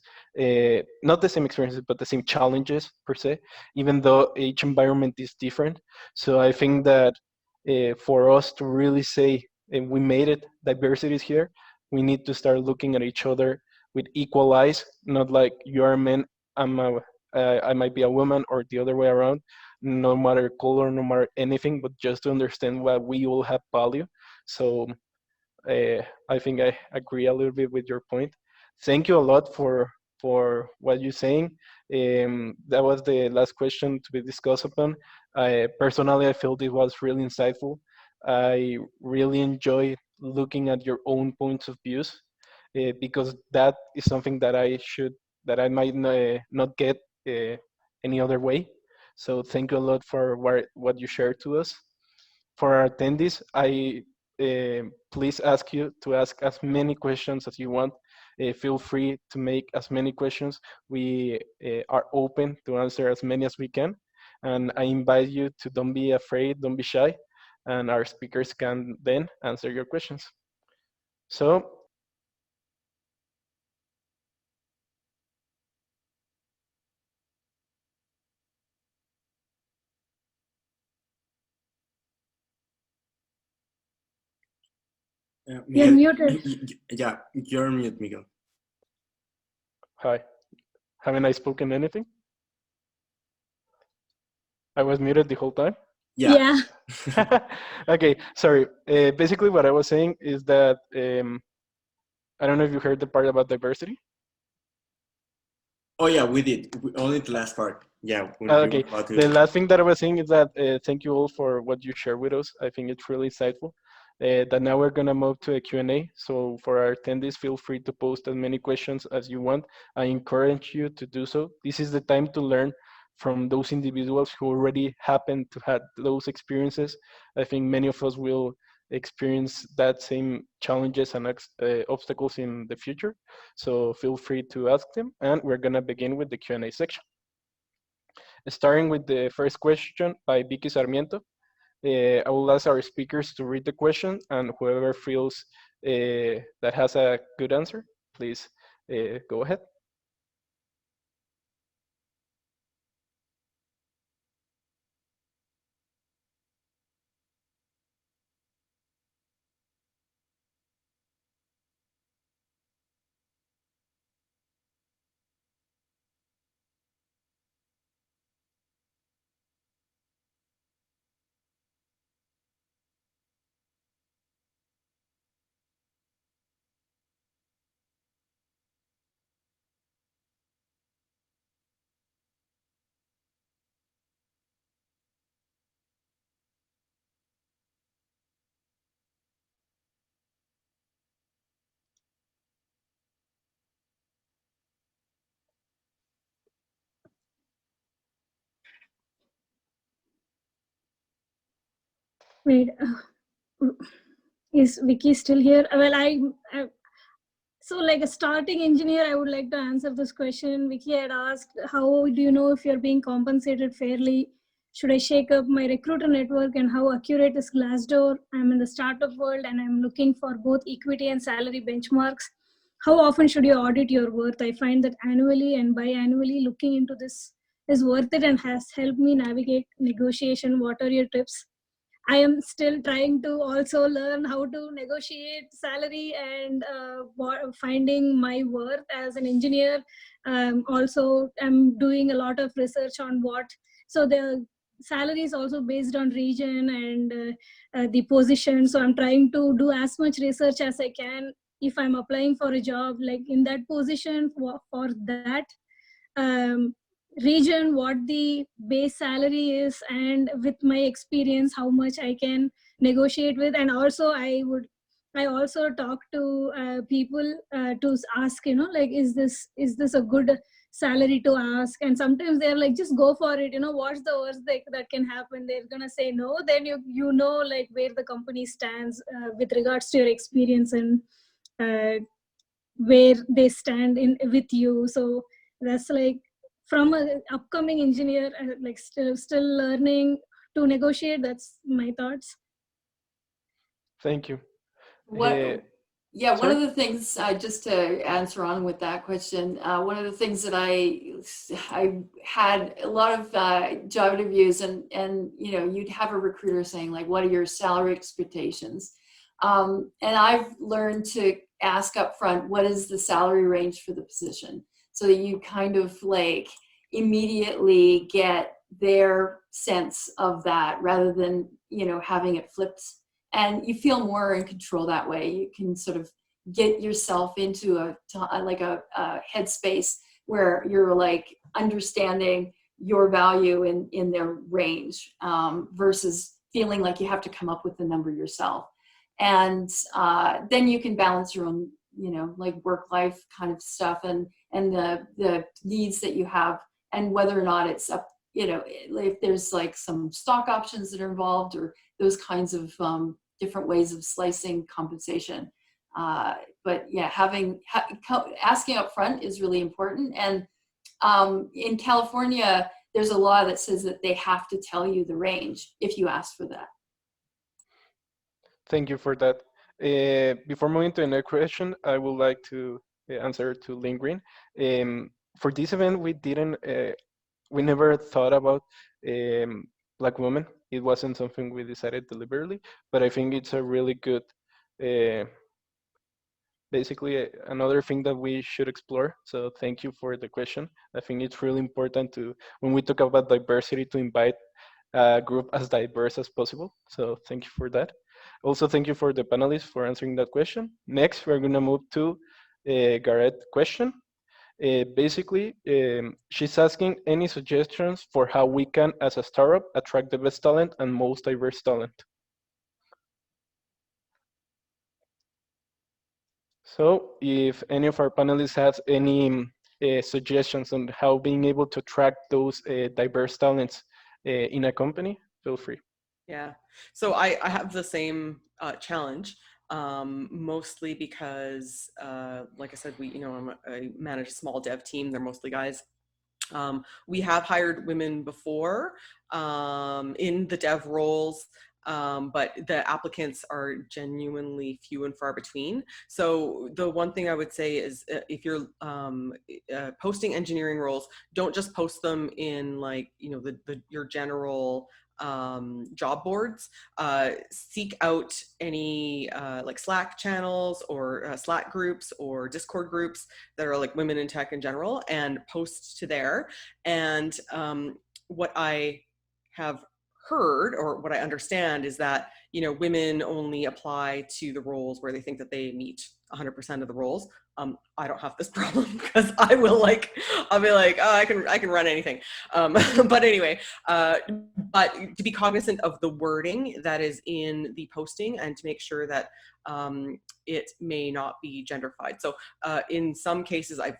not the same experiences, but the same challenges per se, even though each environment is different. So I think that for us to really say we made it, diversity is here, we need to start looking at each other with equal eyes, not like you're a man, I might be a woman, or the other way around, no matter color, no matter anything, but just to understand why we all have value. So I think I agree a little bit with your point. Thank you a lot for what you're saying. That was the last question to be discussed upon. Personally, I felt it was really insightful. I really enjoy looking at your own points of views because that is something that I might not get uh, any other way. So thank you a lot for what you shared to us. For our attendees, I please ask you to ask as many questions as you want. Feel free to make as many questions. We are open to answer as many as we can. And I invite you to don't be afraid, don't be shy, and our speakers can then answer your questions. So You're Miguel, muted. yeah, you're on mute, Miguel. hi, haven't I spoken anything? I was muted the whole time. Yeah. Yeah. Okay, sorry. Basically, what I was saying is that I don't know if you heard the part about diversity. Oh yeah, we did. Only the last part. Yeah, when you Okay, were about the to. last thing that I was saying is that thank you all for what you share with us. I think it's really insightful. That now we're gonna move to a Q&A. So for our attendees, feel free to post as many questions as you want. I encourage you to do so. This is the time to learn from those individuals who already happen to have those experiences. I think many of us will experience that same challenges and obstacles in the future. So feel free to ask them, and we're gonna begin with the Q&A section. Starting with the first question by Vicky Sarmiento. I will ask our speakers to read the question, and whoever feels that has a good answer, please go ahead. Wait, is Vicky still here? Well, so like a starting engineer, I would like to answer this question. Vicky had asked, how do you know if you're being compensated fairly? Should I shake up my recruiter network, and how accurate is Glassdoor? I'm in the startup world and I'm looking for both equity and salary benchmarks. How often should you audit your worth? I find that annually and biannually looking into this is worth it and has helped me navigate negotiation. What are your tips? I am still trying to also learn how to negotiate salary and finding my worth as an engineer. Also, I'm doing a lot of research on so the salary is also based on region and the position. So I'm trying to do as much research as I can. If I'm applying for a job, like in that position for that um, region, what the base salary is, and with my experience how much I can negotiate with. And also I would I also talk to people to ask, like, is this a good salary to ask? And sometimes they're like, just go for it. What's the worst that can happen? They're gonna say no. Then you know like where the company stands with regards to your experience and where they stand in with you. So that's like from a upcoming engineer, like still learning to negotiate. That's my thoughts. Thank you. What, yeah, one Sorry? of the things, just to answer on with that question, one of the things that I had a lot of job interviews, and you'd have a recruiter saying like, what are your salary expectations? And I've learned to ask up front, what is the salary range for the position? So that you kind of like immediately get their sense of that rather than, having it flipped, and you feel more in control that way. You can sort of get yourself into a headspace where you're like understanding your value in their range, versus feeling like you have to come up with the number yourself. And then you can balance your own, like work life kind of stuff, and the needs that you have, and whether or not it's up, if there's like some stock options that are involved, or those kinds of different ways of slicing compensation. But yeah, asking up front is really important. And in California, there's a law that says that they have to tell you the range if you ask for that. Thank you for that. Before moving to the next question, I would like to answer to Lynn Green. For this event, we never thought about Black women. It wasn't something we decided deliberately, but I think it's a really good, uh, basically another thing that we should explore. So thank you for the question. I think it's really important to, when we talk about diversity, to invite a group as diverse as possible. So thank you for that. Also, thank you for the panelists for answering that question. Next, we're gonna move to Garrett's question. Basically, she's asking any suggestions for how we can, as a startup, attract the best talent and most diverse talent. So if any of our panelists has any suggestions on how being able to attract those diverse talents in a company, feel free. Yeah. So I have the same challenge, mostly because, like I said, I manage a small dev team. They're mostly guys. We have hired women before in the dev roles, but the applicants are genuinely few and far between. So the one thing I would say is, if you're posting engineering roles, don't just post them in like, your general job boards. Seek out any like Slack channels, or Slack groups, or Discord groups that are like women in tech in general, and post to there. And what I have heard, or what I understand, is that women only apply to the roles where they think that they meet 100% of the roles. I don't have this problem, because I'll be like, oh, I can run anything. But anyway, but to be cognizant of the wording that is in the posting, and to make sure that it may not be genderfied. So in some cases, I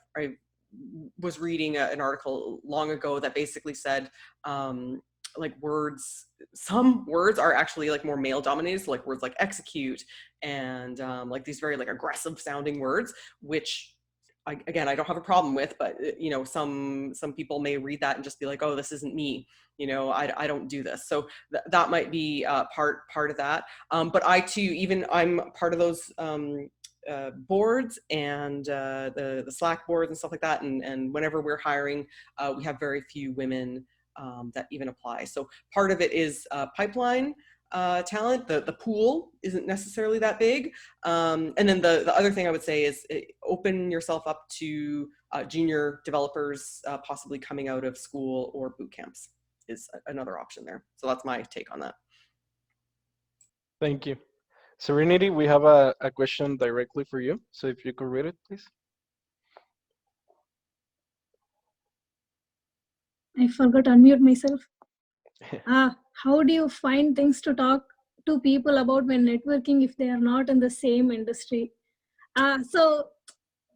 was reading an article long ago that basically said, like some words are actually like more male dominated. So like words like execute and like these very like aggressive sounding words, which again, I don't have a problem with, but some people may read that and just be like, oh, this isn't me. I don't do this. So that might be part of that. But I too, I'm part of those boards and the Slack boards and stuff like that. And whenever we're hiring, we have very few women that even apply. So part of it is pipeline talent. The pool isn't necessarily that big. And then the other thing I would say is open yourself up to junior developers, possibly coming out of school or boot camps is another option there. So that's my take on that. Thank you. Serenity, we have a question directly for you. So if you could read it, please. I forgot to unmute myself. How do you find things to talk to people about my networking if they are not in the same industry. So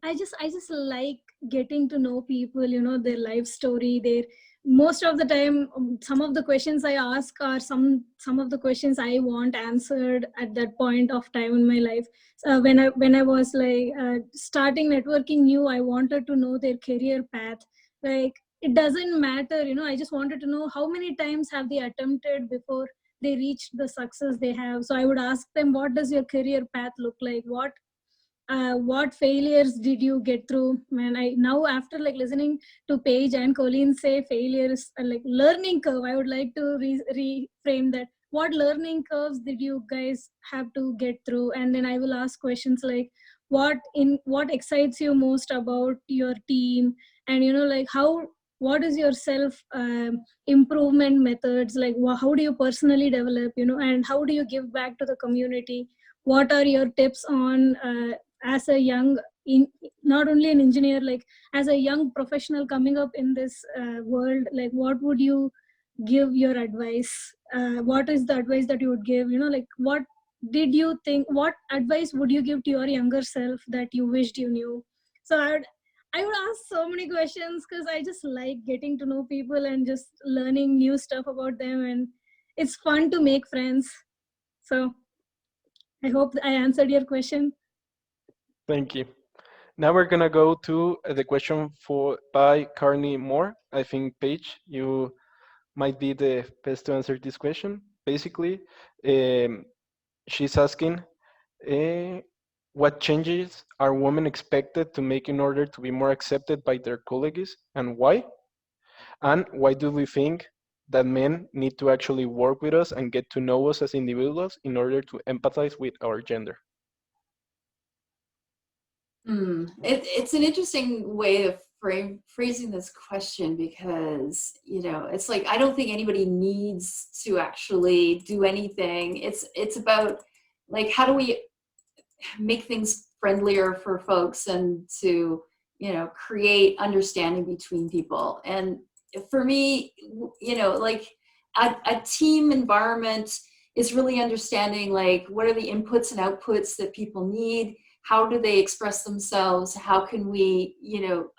I just like getting to know people, you know, their life story. Their most of the time, some of the questions I ask are some of the questions I want answered at that point of time in my life. When I was like starting networking new, I wanted to know their career path. Like it doesn't matter, you know. I just wanted to know how many times have they attempted before they reached the success they have. So I would ask them, what does your career path look like? What failures did you get through? Man, I now, after like listening to Paige and Colleen say failures like learning curve, I would like to reframe that. What learning curves did you guys have to get through? And then I will ask questions like, what excites you most about your team? And you know, like what is your self improvement methods? Like how do you personally develop, you know, and how do you give back to the community? What are your tips on as a young not only an engineer, like as a young professional coming up in this world? Like what would you give your advice? What is the advice that you would give, you know, like what did you think, what advice would you give to your younger self that you wished you knew? So I would ask so many questions because I just like getting to know people and just learning new stuff about them, and it's fun to make friends. So I hope I answered your question. Thank you. Now we're gonna go to the question by Carney Moore. I think Paige, you might be the best to answer this question. Basically, um, she's asking, uh, what changes are women expected to make in order to be more accepted by their colleagues, and why? And why do we think that men need to actually work with us and get to know us as individuals in order to empathize with our gender? It's an interesting way of phrasing this question, because, you know, it's like, I don't think anybody needs to actually do anything. It's about like, how do we make things friendlier for folks and to, you know, create understanding between people. And for me, you know, like a team environment is really understanding like, what are the inputs and outputs that people need? How do they express themselves? How can we, you know,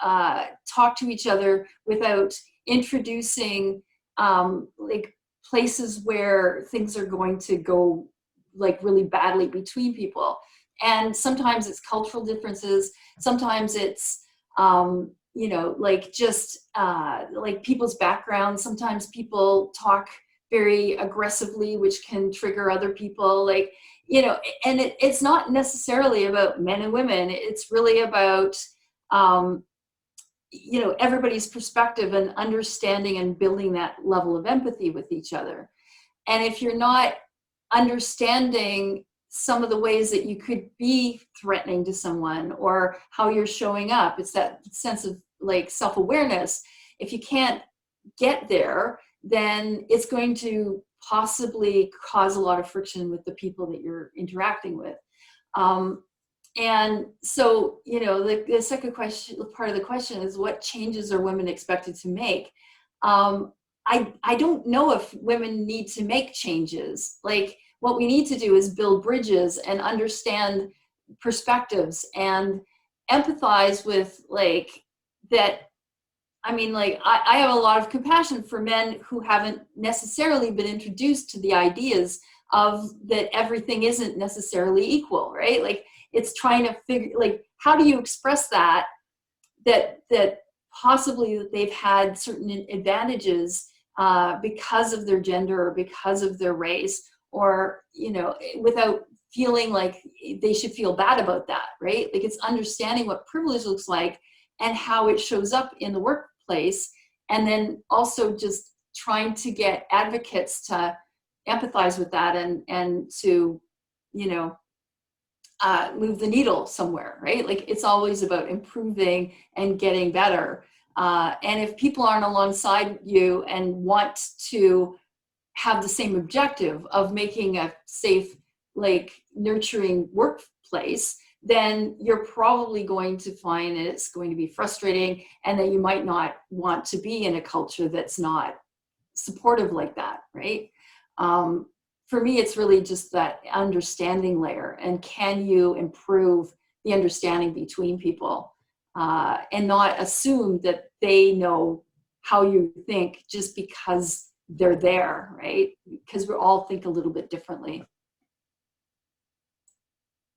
talk to each other without introducing like places where things are going to go like really badly between people? And sometimes it's cultural differences. Sometimes it's, you know, like just like people's backgrounds. Sometimes people talk very aggressively, which can trigger other people. Like, you know, and it's not necessarily about men and women. It's really about, you know, everybody's perspective and understanding and building that level of empathy with each other. And if you're not understanding some of the ways that you could be threatening to someone or how you're showing up, it's that sense of like self-awareness. If you can't get there, then it's going to possibly cause a lot of friction with the people that you're interacting with. And so, you know, the second question, part of the question is, what changes are women expected to make? I don't know if women need to make changes. Like, what we need to do is build bridges and understand perspectives and empathize with like that. I mean, like, I have a lot of compassion for men who haven't necessarily been introduced to the ideas of that everything isn't necessarily equal, right? Like, it's trying to figure, like, how do you express that possibly that they've had certain advantages because of their gender or because of their race, or, you know, without feeling like they should feel bad about that, right? Like, it's understanding what privilege looks like and how it shows up in the workplace, and then also just trying to get advocates to empathize with that and to, you know, move the needle somewhere, right? Like, it's always about improving and getting better. And if people aren't alongside you and want to have the same objective of making a safe, like, nurturing workplace, then you're probably going to find it's going to be frustrating, and that you might not want to be in a culture that's not supportive like that, right? for me, it's really just that understanding layer. And can you improve the understanding between people and not assume that they know how you think just because they're there, right? Because we all think a little bit differently.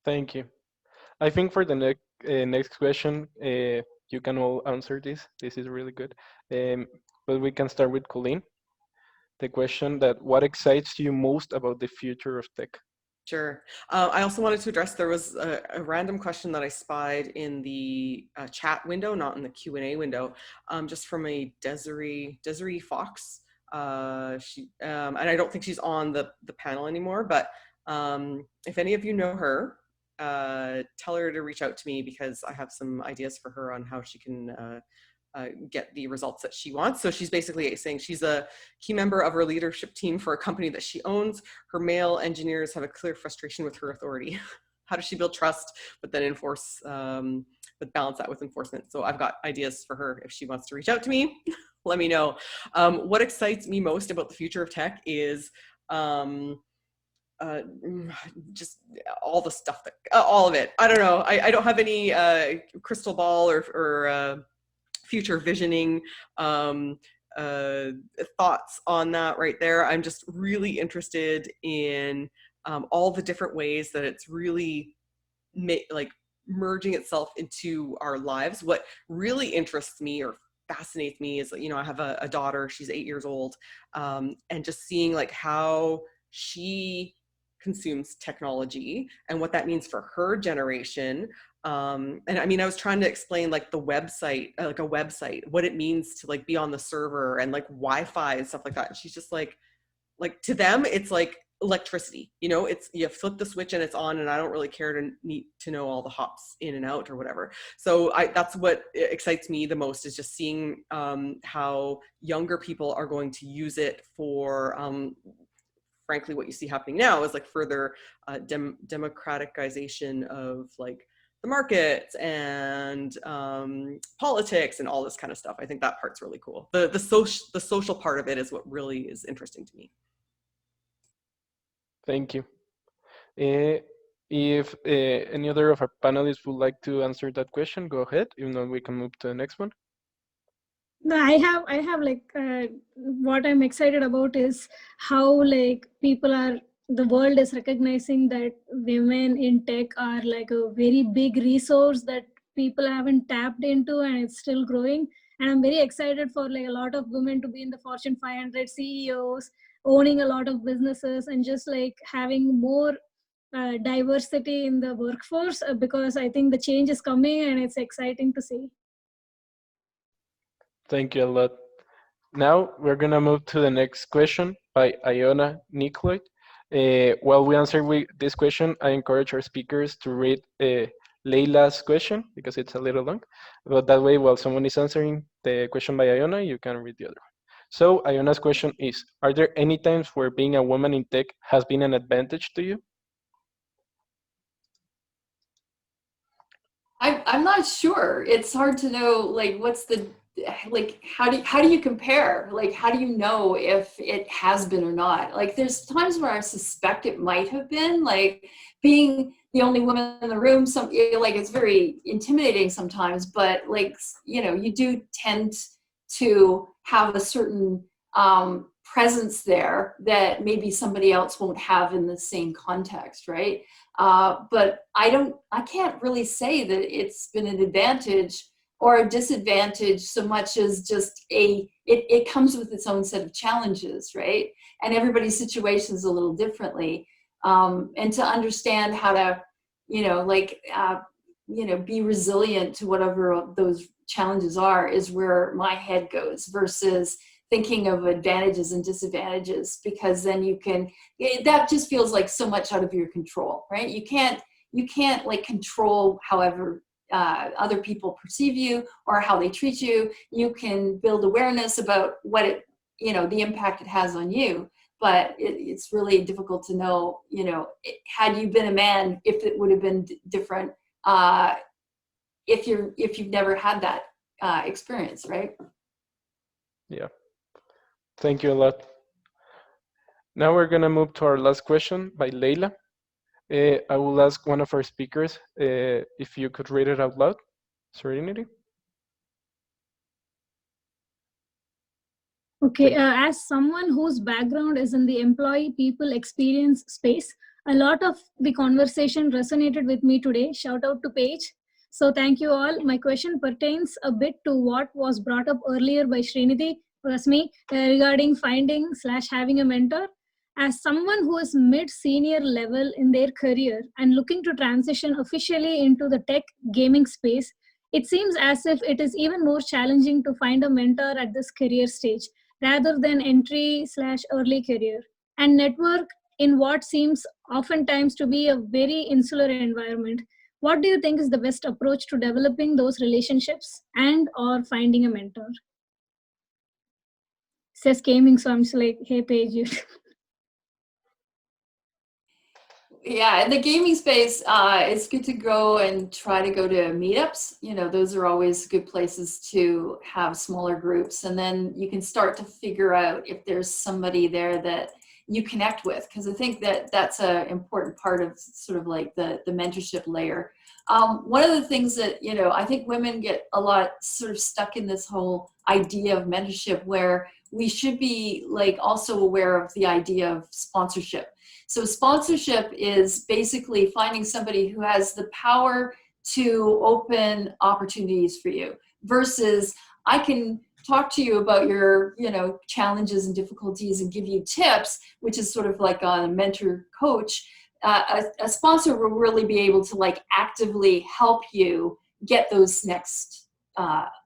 Thank you. I think for the next question, you can all answer this. This is really good. But we can start with Colleen. The question that what excites you most about the future of tech? Sure. I also wanted to address, there was a random question that I spied in the chat window, not in the Q&A window, just from a Desiree Fox. And I don't think she's on the panel anymore, but if any of you know her, tell her to reach out to me because I have some ideas for her on how she can get the results that she wants. So she's basically saying she's a key member of her leadership team for a company that she owns. Her male engineers have a clear frustration with her authority. How does she build trust, but then enforce, but balance that with enforcement? So I've got ideas for her if she wants to reach out to me. Let me know. What excites me most about the future of tech is just all the stuff that, all of it. I don't know. I don't have any crystal ball or future visioning thoughts on that right there. I'm just really interested in all the different ways that it's really like merging itself into our lives. What really interests me or fascinates me is, I have a daughter, she's 8 years old, and just seeing like how she consumes technology and what that means for her generation. And I mean, I was trying to explain like the website, like a website, what it means to like be on the server and like Wi-Fi and stuff like that. And she's just like to them, it's like electricity, it's, you flip the switch and it's on, and I don't really care to need to know all the hops in and out or whatever. So that's what excites me the most, is just seeing how younger people are going to use it for, frankly, what you see happening now is like further democratization of like the markets and politics and all this kind of stuff. I think that part's really cool. The social part of it is what really is interesting to me. Thank you. If any other of our panelists would like to answer that question, go ahead. If not, we can move to the next one. No, I have like what I'm excited about is how like the world is recognizing that women in tech are like a very big resource that people haven't tapped into, and it's still growing. And I'm very excited for like a lot of women to be in the Fortune 500 CEOs, owning a lot of businesses, and just like having more diversity in the workforce, because I think the change is coming and it's exciting to see. Thank you a lot. Now we're gonna move to the next question by Iona Nicolait. While we answer this question, I encourage our speakers to read Leila's question because it's a little long. But that way, while someone is answering the question by Iona, you can read the other one. So Iona's question is, are there any times where being a woman in tech has been an advantage to you? I'm not sure. It's hard to know, like, what's the, like, how do you compare? Like, how do you know if it has been or not? Like, there's times where I suspect it might have been, like, being the only woman in the room, like, it's very intimidating sometimes, but like, you do tend to have a certain presence there that maybe somebody else won't have in the same context, right? But I can't really say that it's been an advantage or a disadvantage so much as just it comes with its own set of challenges, right? And everybody's situation is a little differently. And to understand how to, be resilient to whatever those challenges are is where my head goes, versus thinking of advantages and disadvantages, because then that just feels like so much out of your control, right? You can't like control however other people perceive you or how they treat you. You can build awareness about what the impact it has on you, but it's really difficult to know, had you been a man, if it would have been different if you've never had that experience, right? Yeah. Thank you a lot. Now we're gonna move to our last question by Leila. I will ask one of our speakers if you could read it out loud. Serenity. Okay, as someone whose background is in the employee people experience space, a lot of the conversation resonated with me today. Shout out to Paige. So thank you all. My question pertains a bit to what was brought up earlier by Srinidhi, Rasmi, regarding finding / having a mentor. As someone who is mid-senior level in their career and looking to transition officially into the tech gaming space, it seems as if it is even more challenging to find a mentor at this career stage rather than entry / early career, and network in what seems oftentimes to be a very insular environment. What do you think is the best approach to developing those relationships and or finding a mentor? Says gaming, so I'm just like, hey Paige, you. Yeah, in the gaming space, it's good to go and try to go to meetups. You know, those are always good places to have smaller groups. And then you can start to figure out if there's somebody there that you connect with. Because I think that that's an important part of sort of like the mentorship layer. One of the things that, you know, I think women get a lot sort of stuck in this whole idea of mentorship where we should be like also aware of the idea of sponsorship. So sponsorship is basically finding somebody who has the power to open opportunities for you versus I can talk to you about your, you know, challenges and difficulties and give you tips, which is sort of like a mentor coach. A sponsor will really be able to like actively help you get those next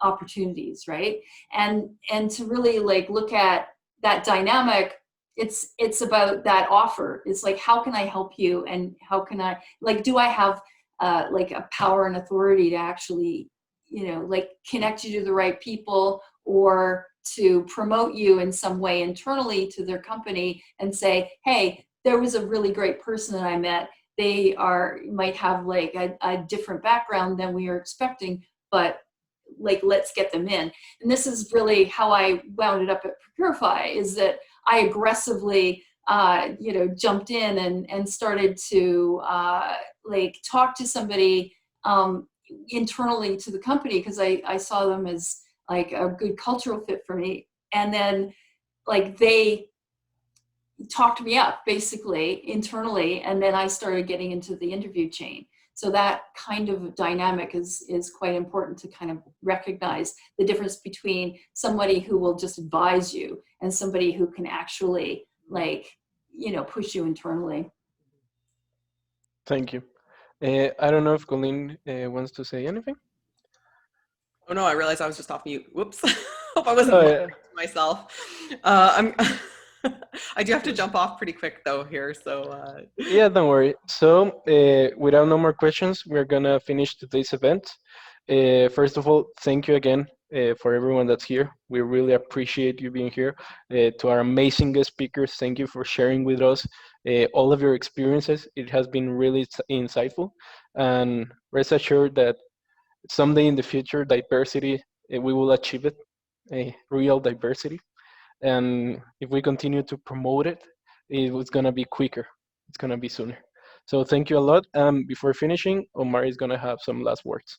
opportunities, right? And to really like look at that dynamic, it's about that offer. It's like, how can I help you, and how can I, like, do I have like a power and authority to actually, you know, like connect you to the right people or to promote you in some way internally to their company and say, hey, there was a really great person that I met. They might have like a different background than we were expecting, but like, let's get them in. And this is really how I wound it up at Purify, is that I aggressively, you know, jumped in and started to like talk to somebody internally to the company because I saw them as like a good cultural fit for me. And then like they talked me up basically internally, and then I started getting into the interview chain. So that kind of dynamic is quite important to kind of recognize the difference between somebody who will just advise you and somebody who can actually like, you know, push you internally. Thank you. I don't know if Colleen wants to say anything. Oh no, I realized I was just off mute. Whoops. Hope I wasn't Oh, muttering yeah. to myself. I'm I do have to jump off pretty quick though here, so Yeah, don't worry. So, without no more questions, we're gonna finish today's event. First of all, thank you again for everyone that's here. We really appreciate you being here. To our amazing guest speakers, thank you for sharing with us all of your experiences. It has been really insightful, and rest assured that someday in the future, diversity, we will achieve it, real diversity. And if we continue to promote it, it was gonna be quicker. It's gonna be sooner. So thank you a lot. Before finishing, Omar is gonna have some last words.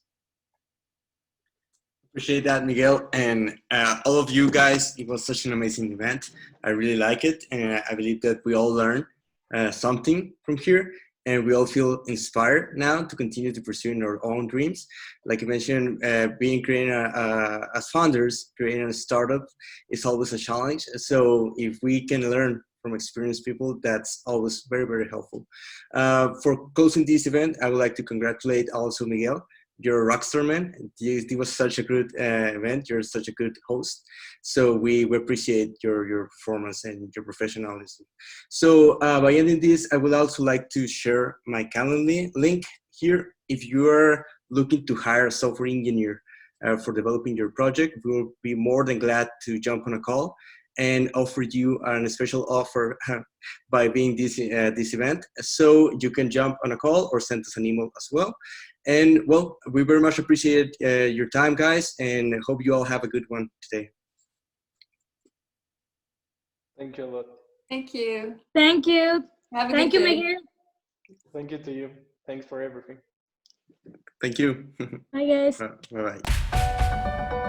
Appreciate that, Miguel, and all of you guys. It was such an amazing event. I really like it, and I believe that we all learn something from here, and we all feel inspired now to continue to pursue our own dreams. Like I mentioned, creating as founders, creating a startup is always a challenge. So if we can learn from experienced people, that's always very, very helpful. For closing this event, I would like to congratulate also Miguel. You're a rock star, man. It was such a good event. You're such a good host. So we appreciate your performance and your professionalism. So by ending this, I would also like to share my Calendly link here. If you are looking to hire a software engineer for developing your project, we will be more than glad to jump on a call and offer you a special offer by being this event. So you can jump on a call or send us an email as well. And well, we very much appreciate your time, guys, and hope you all have a good one today. Thank you a lot. Thank you. Thank you. Have a Thank good you, day. Miguel. Thank you to you. Thanks for everything. Thank you. Bye, guys. Bye-bye.